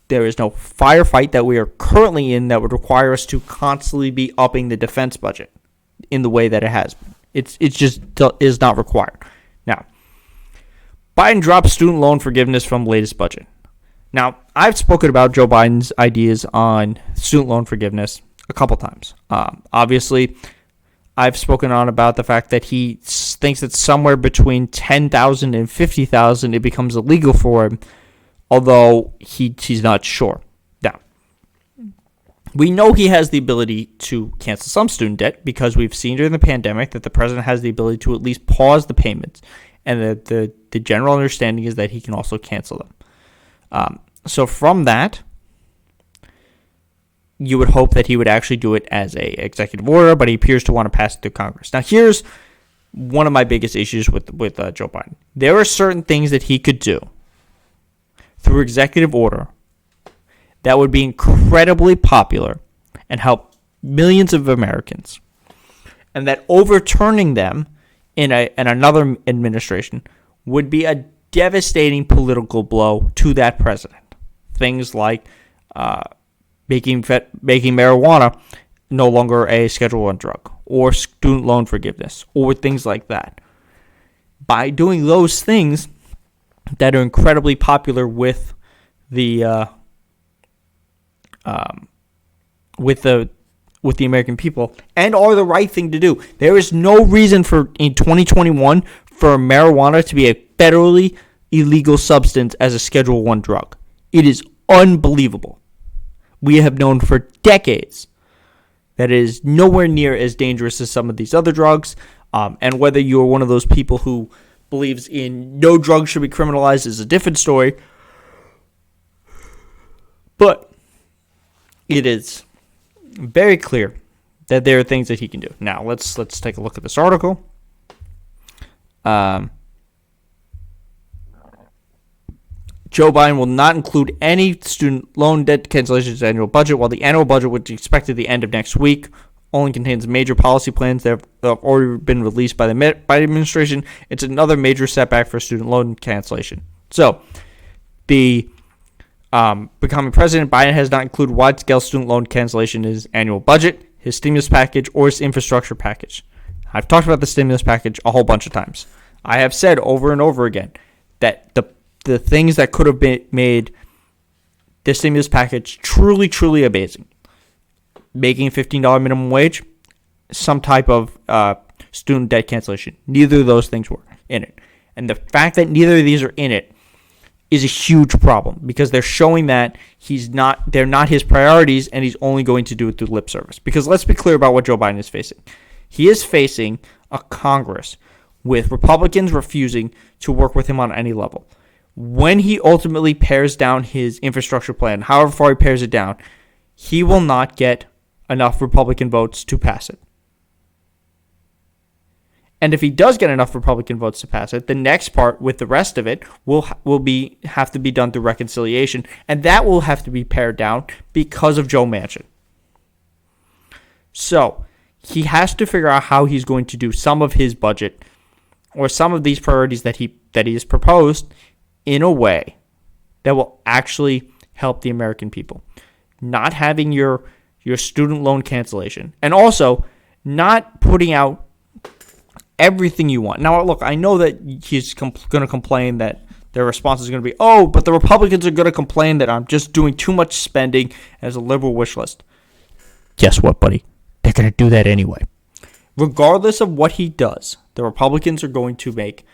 firefight that we are currently in that would require us to constantly be upping the defense budget in the way that it has been. It just is not required. Now, Biden dropped student loan forgiveness from latest budget. Now, I've spoken about Joe Biden's ideas on student loan forgiveness a couple times. Obviously, I've spoken on about the fact that he thinks that somewhere between $10,000 and $50,000 it becomes illegal for him, although he's not sure. Now, we know he has the ability to cancel some student debt because we've seen during the pandemic that the president has the ability to at least pause the payments, and that the general understanding is that he can also cancel them. So from that, you would hope that he would actually do it as a executive order, but he appears to want to pass it through Congress. Now, here's one of my biggest issues with Joe Biden. There are certain things that he could do through executive order that would be incredibly popular and help millions of Americans, and that overturning them in another administration would be a devastating political blow to that president. Things like making marijuana no longer a Schedule I drug, or student loan forgiveness, or things like that. By doing those things that are incredibly popular with the American people and are the right thing to do. There is no reason in 2021 for marijuana to be a federally illegal substance as a Schedule I drug. It is unbelievable. We have known for decades that it is nowhere near as dangerous as some of these other drugs. And whether you're one of those people who believes in no drug should be criminalized is a different story. But it is very clear that there are things that he can do. Now, let's take a look at this article. Joe Biden will not include any student loan debt cancellations in his annual budget, while the annual budget, which is expected at the end of next week, only contains major policy plans that have already been released by the Biden administration. It's another major setback for student loan cancellation. So, becoming president, Biden has not included wide-scale student loan cancellation in his annual budget, his stimulus package, or his infrastructure package. I've talked about the stimulus package a whole bunch of times. I have said over and over again that the things that could have made this stimulus package truly, truly amazing. Making a $15 minimum wage, some type of student debt cancellation. Neither of those things were in it. And the fact that neither of these are in it is a huge problem, because they're showing that they're not his priorities, and he's only going to do it through lip service. Because let's be clear about what Joe Biden is facing. He is facing a Congress with Republicans refusing to work with him on any level. When he ultimately pares down his infrastructure plan, however far he pares it down, he will not get enough Republican votes to pass it. And if he does get enough Republican votes to pass it, the next part with the rest of it will have to be done through reconciliation, and that will have to be pared down because of Joe Manchin. So he has to figure out how he's going to do some of his budget or some of these priorities that he has proposed in a way that will actually help the American people. Not having your student loan cancellation, and also not putting out everything you want. Now, look, I know that he's going to complain that their response is going to be, oh, but the Republicans are going to complain that I'm just doing too much spending as a liberal wish list. Guess what, buddy? They're going to do that anyway. Regardless of what he does, the Republicans are going to make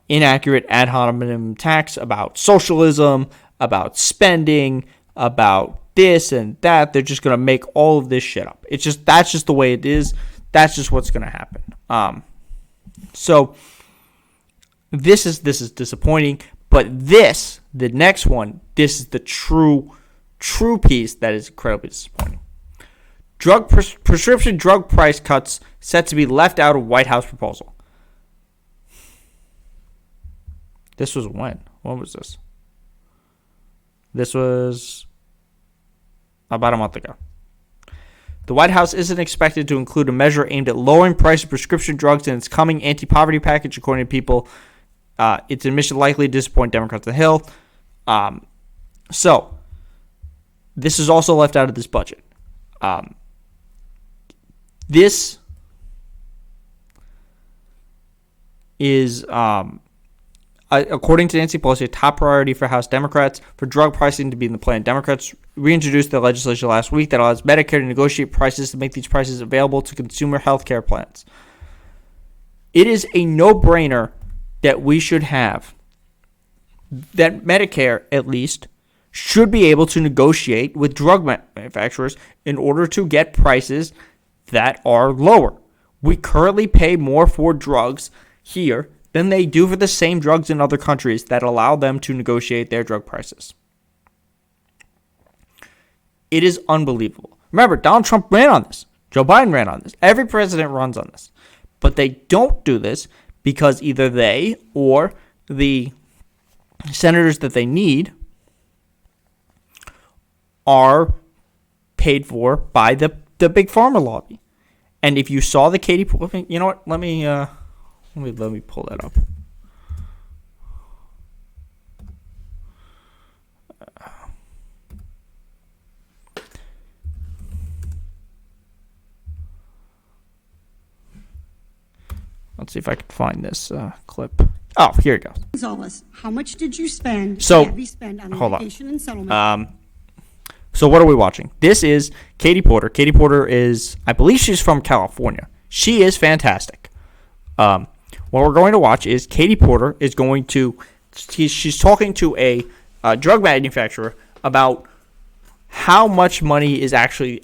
inaccurate ad hominem attacks about socialism, about spending, about this and that. They're just going to make all of this shit up. That's just the way it is. That's just what's going to happen. So this is disappointing, but the next one, this is the true piece that is incredibly disappointing. Prescription drug price cuts set to be left out of White House proposal. This was when? When was this? This was about a month ago. The White House isn't expected to include a measure aimed at lowering price of prescription drugs in its coming anti-poverty package, according to people. Its admission likely to disappoint Democrats on the Hill. So, this is also left out of this budget. This is, according to Nancy Pelosi, a top priority for House Democrats for drug pricing to be in the plan. Democrats reintroduced the legislation last week that allows Medicare to negotiate prices to make these prices available to consumer health care plans. It is a no-brainer that we should have, that Medicare, at least, should be able to negotiate with drug manufacturers in order to get prices that are lower. We currently pay more for drugs here than they do for the same drugs in other countries that allow them to negotiate their drug prices. It is unbelievable. Remember, Donald Trump ran on this. Joe Biden ran on this. Every president runs on this. But they don't do this because either they or the senators that they need are paid for by the big pharma lobby. And if you saw the Katie, you know what? Let me pull that up. Let's see if I can find this clip. Oh, here it goes. Gonzalez, how much did you spend? So, have you spent on litigation and settlement? So what are we watching? This is Katie Porter. Katie Porter is, I believe she's from California. She is fantastic. What we're going to watch is Katie Porter is going to, she's talking to a drug manufacturer about how their money is actually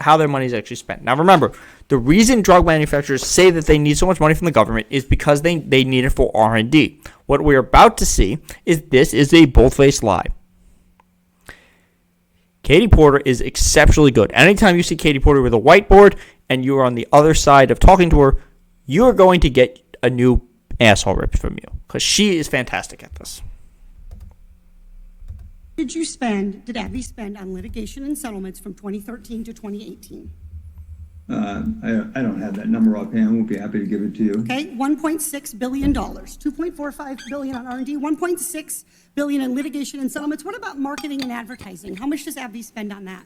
spent. Now remember, the reason drug manufacturers say that they need so much money from the government is because they need it for R&D. What we're about to see is this is a bold-faced lie. Katie Porter is exceptionally good. Anytime you see Katie Porter with a whiteboard and you are on the other side of talking to her, you are going to get a new asshole ripped from you because she is fantastic at this. Did AbbVie spend on litigation and settlements from 2013 to 2018? I don't have that number offhand. We'll be happy to give it to you. Okay, $1.6 billion, $2.45 billion on R&D, $1.6 billion in litigation and settlements. What about marketing and advertising? How much does AbbVie spend on that?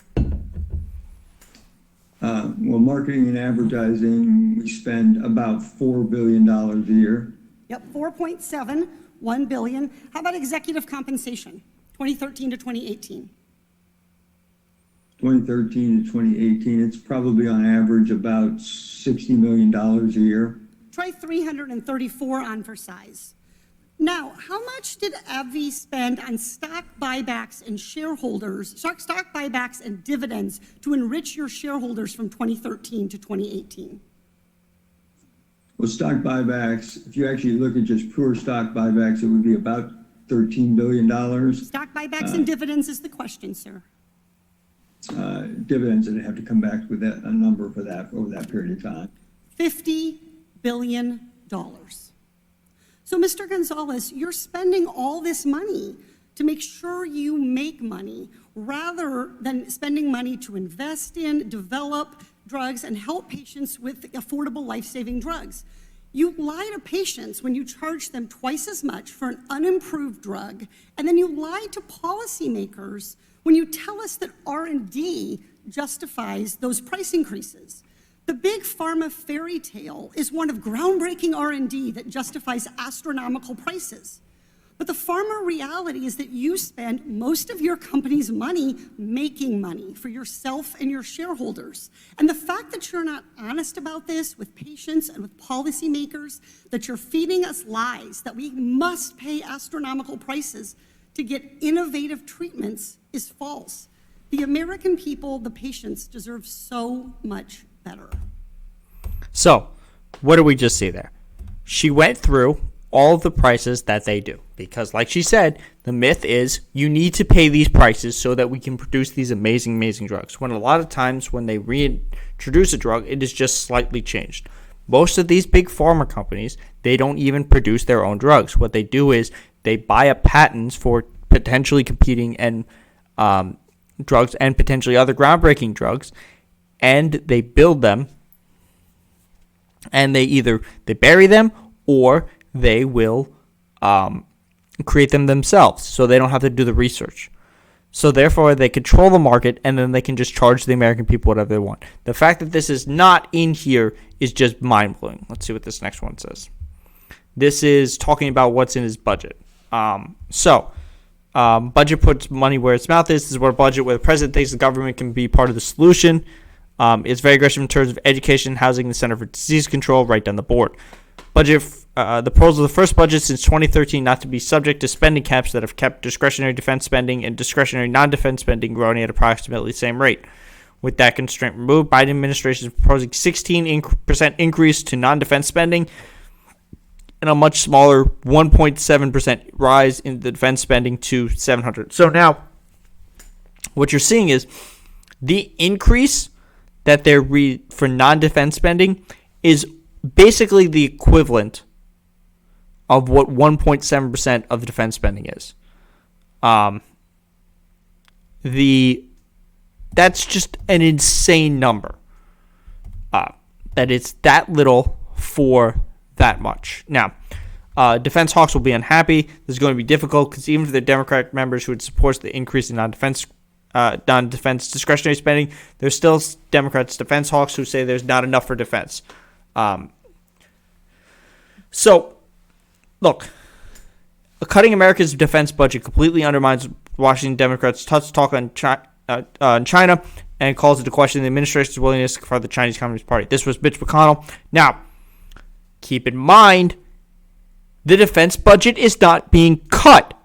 Well, marketing and advertising, we spend about $4 billion a year. Yep, 4.71 billion. How about executive compensation, 2013 to 2018? 2013 to 2018, it's probably on average about $60 million a year. Try 334 on for size. Now, how much did AbbVie spend on stock buybacks and stock buybacks and dividends to enrich your shareholders from 2013 to 2018? Well, stock buybacks, if you actually look at just pure stock buybacks, it would be about $13 billion. Stock buybacks and dividends is the question, sir. Dividends, and have to come back with a number for that over that period of time. $50 billion. So, Mr. Gonzalez, you're spending all this money to make sure you make money rather than spending money to invest in, develop drugs, and help patients with affordable life-saving drugs. You lie to patients when you charge them twice as much for an unimproved drug, and then you lie to policymakers when you tell us that R&D justifies those price increases. The big pharma fairy tale is one of groundbreaking R&D that justifies astronomical prices. But the pharma reality is that you spend most of your company's money making money for yourself and your shareholders. And the fact that you're not honest about this with patients and with policymakers, that you're feeding us lies, that we must pay astronomical prices to get innovative treatments is false. The American people, the patients, deserve so much better. So, what did we just see there? she went through all of the prices that they do. Because like she said, the myth is you need to pay these prices so that we can produce these amazing, amazing drugs. When a lot of times when they reintroduce a drug, it is just slightly changed. Most of these big pharma companies, they don't even produce their own drugs. What they do is they buy up patents for potentially competing and drugs and potentially other groundbreaking drugs, and they build them, and they bury them or they will create them themselves, so they don't have to do the research. So therefore, they control the market, and then they can just charge the American people whatever they want. The fact that this is not in here is just mind-blowing. Let's see what this next one says. This is talking about what's in his budget. Budget puts money where its mouth is. This is where budget, where the president thinks the government can be part of the solution. It's very aggressive in terms of education, housing, the Center for Disease Control, right down the board. Budget. The proposal of the first budget since 2013 not to be subject to spending caps that have kept discretionary defense spending and discretionary non-defense spending growing at approximately the same rate. With that constraint removed, Biden administration is proposing 16% increase to non-defense spending and a much smaller 1.7% rise in the defense spending to $700. So now, what you're seeing is the increase that they're for non-defense spending is basically the equivalent of what 1.7% of the defense spending is. That's just an insane number. That it's that little for that much. Now, defense hawks will be unhappy. This is going to be difficult because even for the Democratic members who would support the increase in non-defense discretionary spending, there's still Democrats, defense hawks, who say there's not enough for defense. So, look, cutting America's defense budget completely undermines Washington Democrats' tough talk on China and calls into question the administration's willingness to confront the Chinese Communist Party. This was Mitch McConnell. Now, keep in mind, the defense budget is not being cut.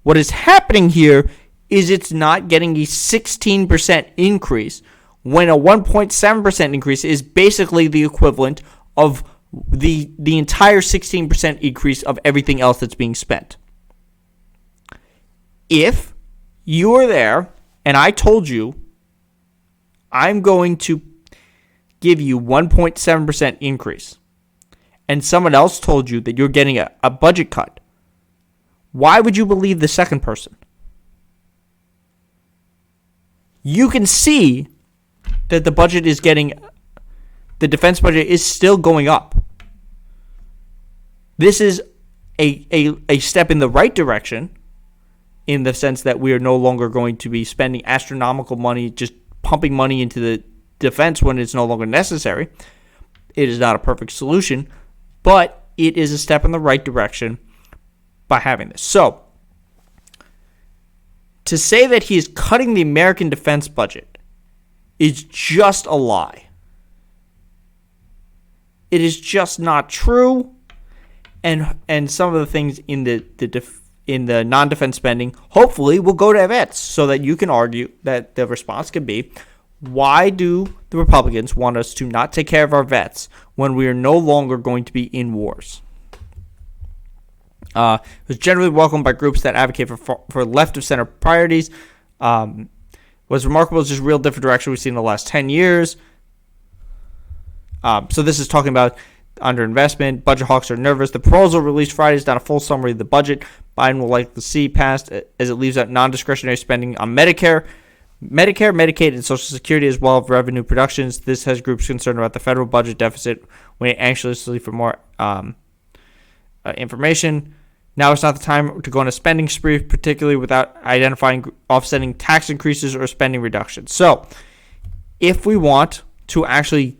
What is happening here is it's not getting a 16% increase when a 1.7% increase is basically the equivalent of the entire 16% increase of everything else that's being spent. If you were there and I told you I'm going to give you 1.7% increase and someone else told you that you're getting a budget cut, why would you believe the second person? You can see that the defense budget is still going up. This is a step in the right direction in the sense that we are no longer going to be spending astronomical money, just pumping money into the defense when it's no longer necessary. It is not a perfect solution, but it is a step in the right direction by having this. So, to say that he is cutting the American defense budget is just a lie. It is just not true. And some of the things in the non-defense spending hopefully will go to vets, so that you can argue that the response can be, why do the Republicans want us to not take care of our vets when we are no longer going to be in wars? It was generally welcomed by groups that advocate for left-of-center priorities. What's remarkable is just real different direction we've seen in the last 10 years. So this is talking about underinvestment. Budget hawks are nervous. The proposal released Friday is not a full summary of the budget. Biden will likely see passed as it leaves out non-discretionary spending on Medicare, Medicaid, and Social Security, as well as revenue productions. This has groups concerned about the federal budget deficit, waiting anxiously for more information. Now is not the time to go on a spending spree, particularly without identifying offsetting tax increases or spending reductions. So, if we want to actually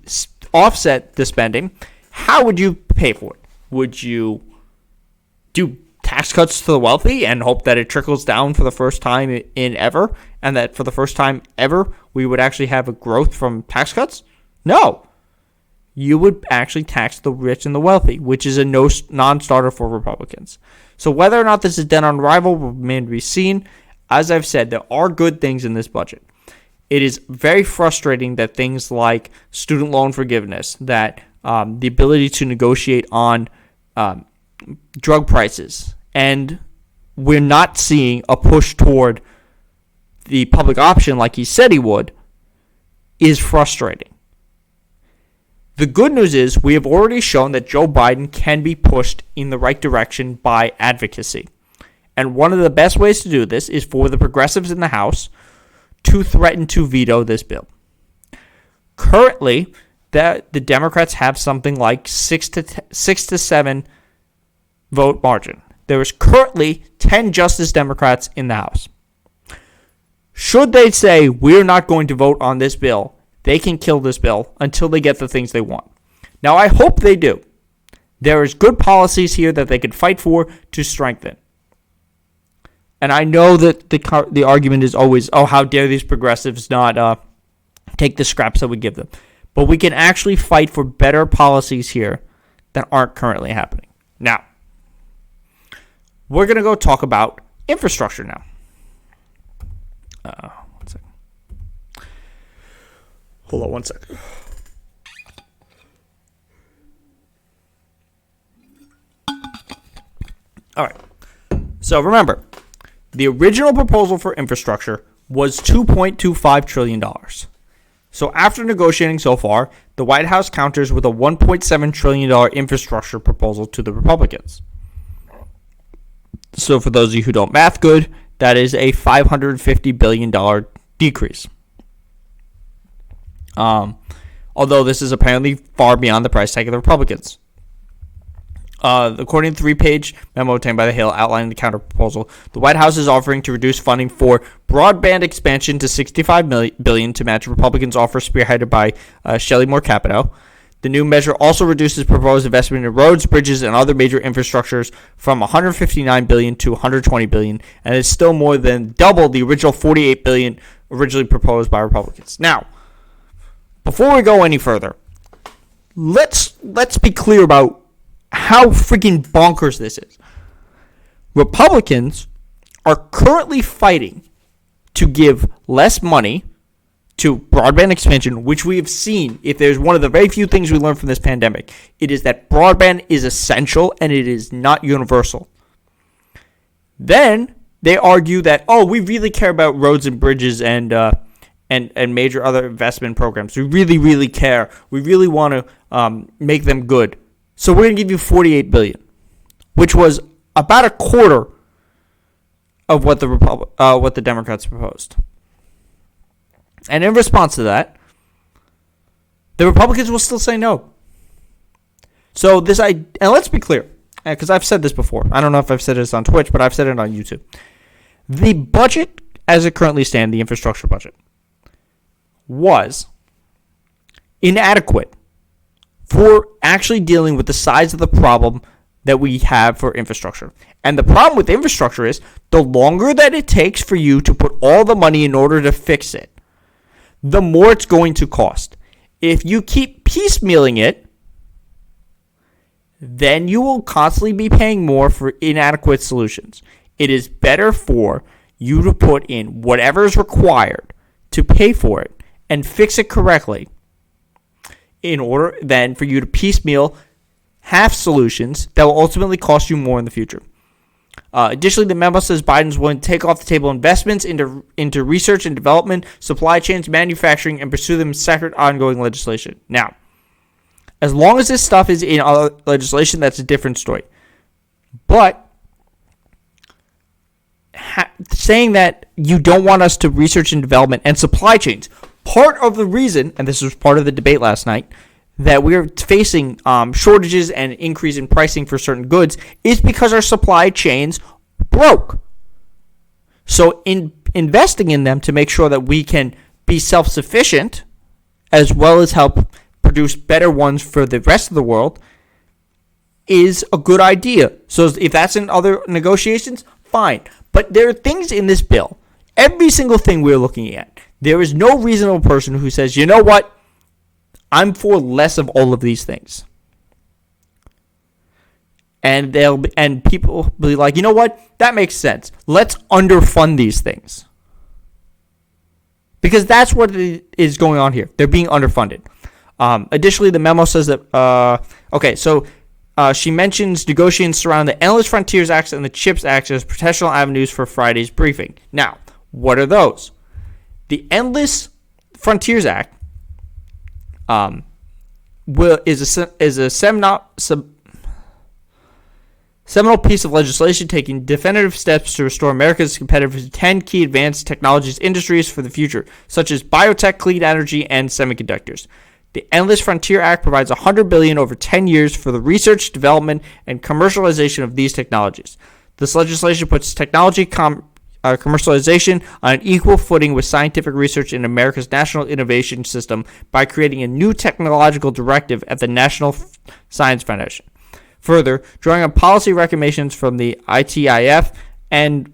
offset the spending, how would you pay for it? Would you do tax cuts to the wealthy and hope that it trickles down for the first time in ever, and that for the first time ever we would actually have a growth from tax cuts? No. You would actually tax the rich and the wealthy, which is a non-starter for Republicans. So whether or not this is done on arrival will remain to be seen. As I've said, there are good things in this budget. It is very frustrating that things like student loan forgiveness, that the ability to negotiate on drug prices, and we're not seeing a push toward the public option like he said he would, is frustrating. The good news is we have already shown that Joe Biden can be pushed in the right direction by advocacy. And one of the best ways to do this is for the progressives in the House to threaten to veto this bill. Currently, the Democrats have something like 6 to 7 vote margin. There is currently 10 Justice Democrats in the House. Should they say, we're not going to vote on this bill, they can kill this bill until they get the things they want. Now, I hope they do. There is good policies here that they could fight for to strengthen. And I know that the argument is always, oh, how dare these progressives not take the scraps that we give them. But we can actually fight for better policies here that aren't currently happening. Now, we're going to go talk about infrastructure now. One second. Hold on 1 second. All right. So remember, the original proposal for infrastructure was $2.25 trillion. So after negotiating so far, the White House counters with a $1.7 trillion infrastructure proposal to the Republicans. So for those of you who don't math good, that is a $550 billion decrease. Although this is apparently far beyond the price tag of the Republicans. According to the 3-page memo obtained by The Hill outlining the counterproposal, the White House is offering to reduce funding for broadband expansion to $65 billion to match Republicans' offer spearheaded by Shelley Moore Capito. The new measure also reduces proposed investment in roads, bridges, and other major infrastructures from $159 billion to $120 billion, and is still more than double the original $48 billion originally proposed by Republicans. Now, before we go any further, let's be clear about how freaking bonkers this is. Republicans are currently fighting to give less money to broadband expansion, which we have seen. If there's one of the very few things we learned from this pandemic, it is that broadband is essential and it is not universal. Then they argue that, oh, we really care about roads and bridges and major other investment programs. We really, really care. We really want to make them good. So we're going to give you $48 billion, which was about a quarter of what the Democrats proposed. And in response to that, the Republicans will still say no. So and let's be clear, because I've said this before. I don't know if I've said this on Twitch, but I've said it on YouTube. The budget, as it currently stands, the infrastructure budget, was inadequate for actually dealing with the size of the problem that we have for infrastructure. And the problem with infrastructure is the longer that it takes for you to put all the money in order to fix it, the more it's going to cost. If you keep piecemealing it, then you will constantly be paying more for inadequate solutions. It is better for you to put in whatever is required to pay for it and fix it correctly, in order then for you to piecemeal half solutions that will ultimately cost you more in the future. Additionally, the memo says Biden's willing to take off the table investments into research and development, supply chains, manufacturing, and pursue them in separate ongoing legislation. Now, as long as this stuff is in legislation, that's a different story. But saying that you don't want us to research and development and supply chains, part of the reason, and this was part of the debate last night, that we're facing shortages and increase in pricing for certain goods is because our supply chains broke. So in investing in them to make sure that we can be self-sufficient as well as help produce better ones for the rest of the world is a good idea. So if that's in other negotiations, fine. But there are things in this bill, every single thing we're looking at, there is no reasonable person who says, you know what, I'm for less of all of these things. And people will be like, you know what, that makes sense. Let's underfund these things. Because that's what is going on here. They're being underfunded. Additionally, the memo says that, she mentions negotiations surrounding the Endless Frontiers Act and the CHIPS Act as potential avenues for Friday's briefing. Now, what are those? The Endless Frontiers Act is a seminal piece of legislation taking definitive steps to restore America's competitiveness to 10 key advanced technologies industries for the future, such as biotech, clean energy, and semiconductors. The Endless Frontier Act provides $100 billion over 10 years for the research, development, and commercialization of these technologies. This legislation puts technology commercialization on an equal footing with scientific research in America's national innovation system by creating a new technological directive at the National Science Foundation. Further, drawing on policy recommendations from the ITIF and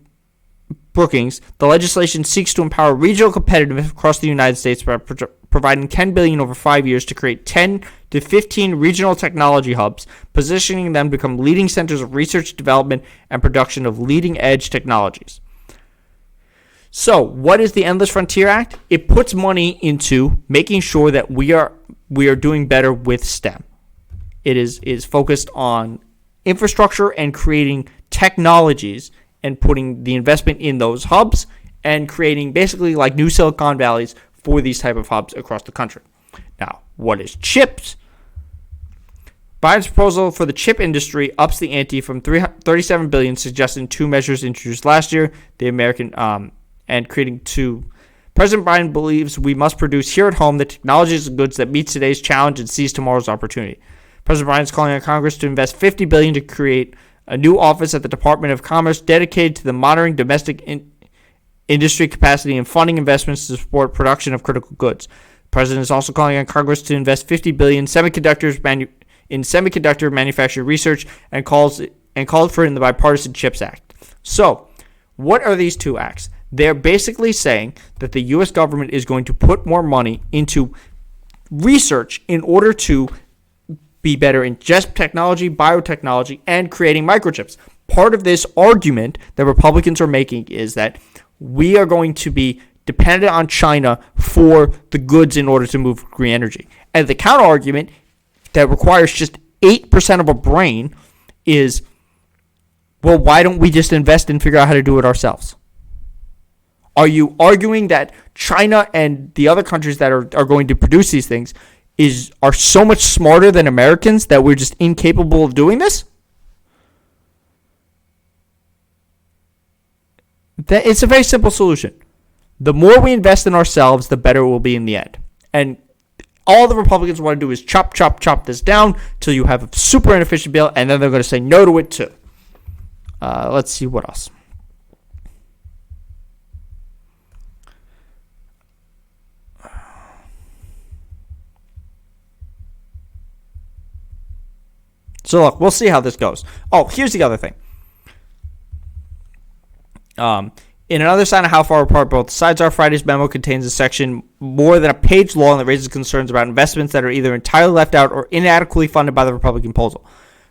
Brookings, the legislation seeks to empower regional competitiveness across the United States by providing $10 billion over 5 years to create 10 to 15 regional technology hubs, positioning them to become leading centers of research, development, and production of leading-edge technologies. So, what is the Endless Frontier Act? It puts money into making sure that we are doing better with STEM. It is focused on infrastructure and creating technologies and putting the investment in those hubs and creating basically like new Silicon Valleys for these type of hubs across the country. Now, what is CHIPS? Biden's proposal for the chip industry ups the ante from $37 billion, suggesting two measures introduced last year, the American and creating two. President Biden believes we must produce here at home the technologies and goods that meet today's challenge and seize tomorrow's opportunity. President Biden is calling on Congress to invest $50 billion to create a new office at the Department of Commerce dedicated to the monitoring domestic industry capacity and funding investments to support production of critical goods. The president is also calling on Congress to invest $50 billion in semiconductor manufacturing research and called for it in the Bipartisan CHIPS Act. So, what are these two acts? They're basically saying that the U.S. government is going to put more money into research in order to be better in just technology, biotechnology, and creating microchips. Part of this argument that Republicans are making is that we are going to be dependent on China for the goods in order to move green energy. And the counter argument that requires just 8% of a brain is, well, why don't we just invest and figure out how to do it ourselves? Are you arguing that China and the other countries that are going to produce these things are so much smarter than Americans that we're just incapable of doing this? It's a very simple solution. The more we invest in ourselves, the better it will be in the end. And all the Republicans want to do is chop this down till you have a super inefficient bill, and then they're going to say no to it too. Let's see what else. So look, we'll see how this goes. Oh, here's the other thing. In another sign of how far apart both sides are, Friday's memo contains a section more than a page long that raises concerns about investments that are either entirely left out or inadequately funded by the Republican proposal.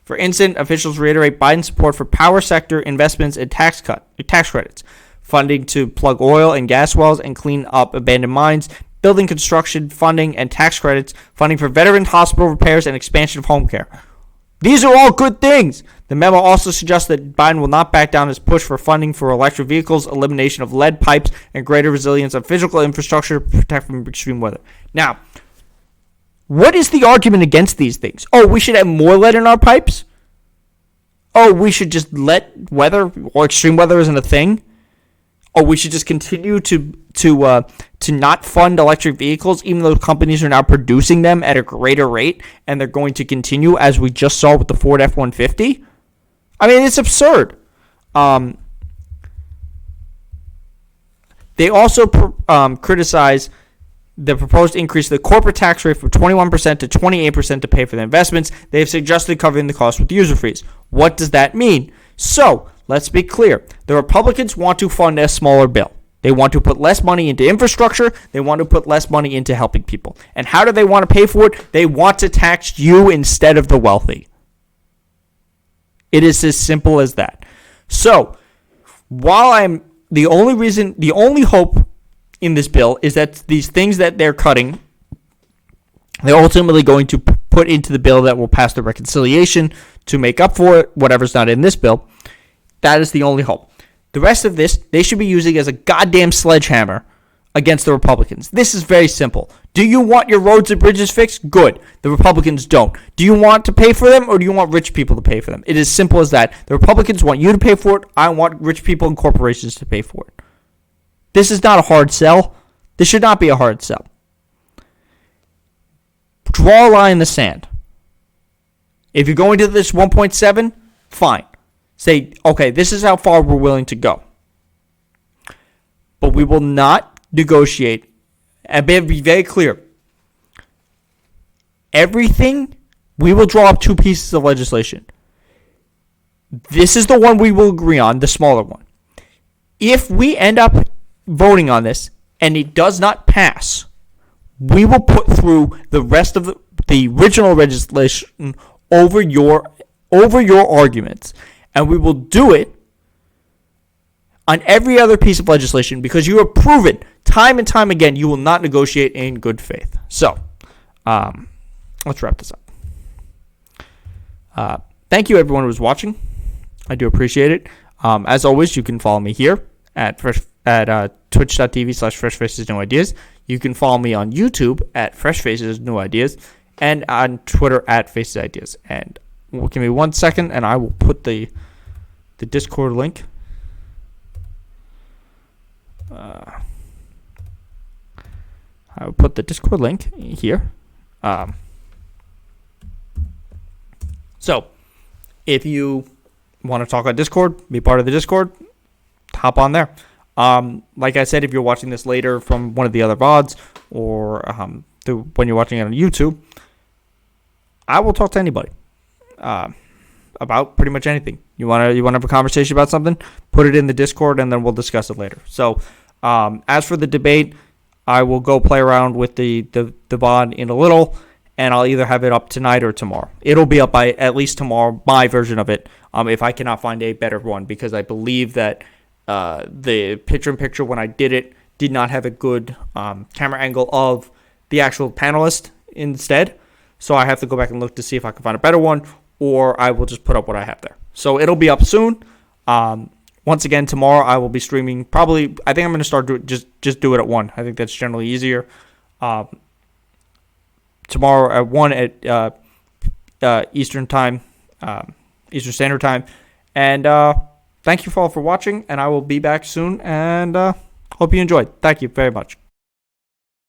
For instance, officials reiterate Biden's support for power sector investments and tax credits, funding to plug oil and gas wells and clean up abandoned mines, building construction funding and tax credits, funding for veteran hospital repairs, and expansion of home care. These are all good things. The memo also suggests that Biden will not back down his push for funding for electric vehicles, elimination of lead pipes, and greater resilience of physical infrastructure to protect from extreme weather. Now, what is the argument against these things? Oh, we should have more lead in our pipes? Oh, we should just let weather or extreme weather isn't a thing? Oh, we should just continue to not fund electric vehicles, even though companies are now producing them at a greater rate, and they're going to continue, as we just saw with the Ford F-150? I mean, it's absurd. They also criticize the proposed increase of the corporate tax rate from 21% to 28% to pay for the investments. They have suggested covering the cost with user fees. What does that mean? So, let's be clear. The Republicans want to fund a smaller bill. They want to put less money into infrastructure. They want to put less money into helping people. And how do they want to pay for it? They want to tax you instead of the wealthy. It is as simple as that. So, while the only hope in this bill is that these things that they're cutting they're ultimately going to put into the bill that will pass the reconciliation to make up for it, whatever's not in this bill. That is the only hope. The rest of this, they should be using as a goddamn sledgehammer against the Republicans. This is very simple. Do you want your roads and bridges fixed? Good. The Republicans don't. Do you want to pay for them, or do you want rich people to pay for them? It is simple as that. The Republicans want you to pay for it. I want rich people and corporations to pay for it. This is not a hard sell. This should not be a hard sell. Draw a line in the sand. If you're going to this 1.7, fine. Say, okay, this is how far we're willing to go. But we will not negotiate, and be very clear. Everything, we will draw up two pieces of legislation. This is the one we will agree on, the smaller one. If we end up voting on this and it does not pass, we will put through the rest of the original legislation over your arguments, and we will do it on every other piece of legislation because you have proven time and time again you will not negotiate in good faith. So, let's wrap this up. Thank you everyone who was watching. I do appreciate it. As always, you can follow me here at twitch.tv/freshfacesnewideas. You can follow me on YouTube at freshfacesnewideas and on Twitter at facesideas. And give me 1 second and I will put the Discord link. I will put the Discord link here. So, if you want to talk on Discord, be part of the Discord, hop on there. Like I said, if you're watching this later from one of the other VODs or when you're watching it on YouTube, I will talk to anybody about pretty much anything. You want to have a conversation about something, put it in the Discord, and then we'll discuss it later. So, as for the debate, I will go play around with the VOD in a little, and I'll either have it up tonight or tomorrow. It'll be up by at least tomorrow, my version of it, if I cannot find a better one, because I believe that the picture-in-picture when I did it did not have a good camera angle of the actual panelist instead. So I have to go back and look to see if I can find a better one, or I will just put up what I have there. So it'll be up soon. Once again, tomorrow I will be streaming. Probably, I think I'm going to start just do it at 1. I think that's generally easier. Tomorrow at 1 at Eastern time, Eastern Standard Time. And thank you all for watching, and I will be back soon. And hope you enjoyed. Thank you very much.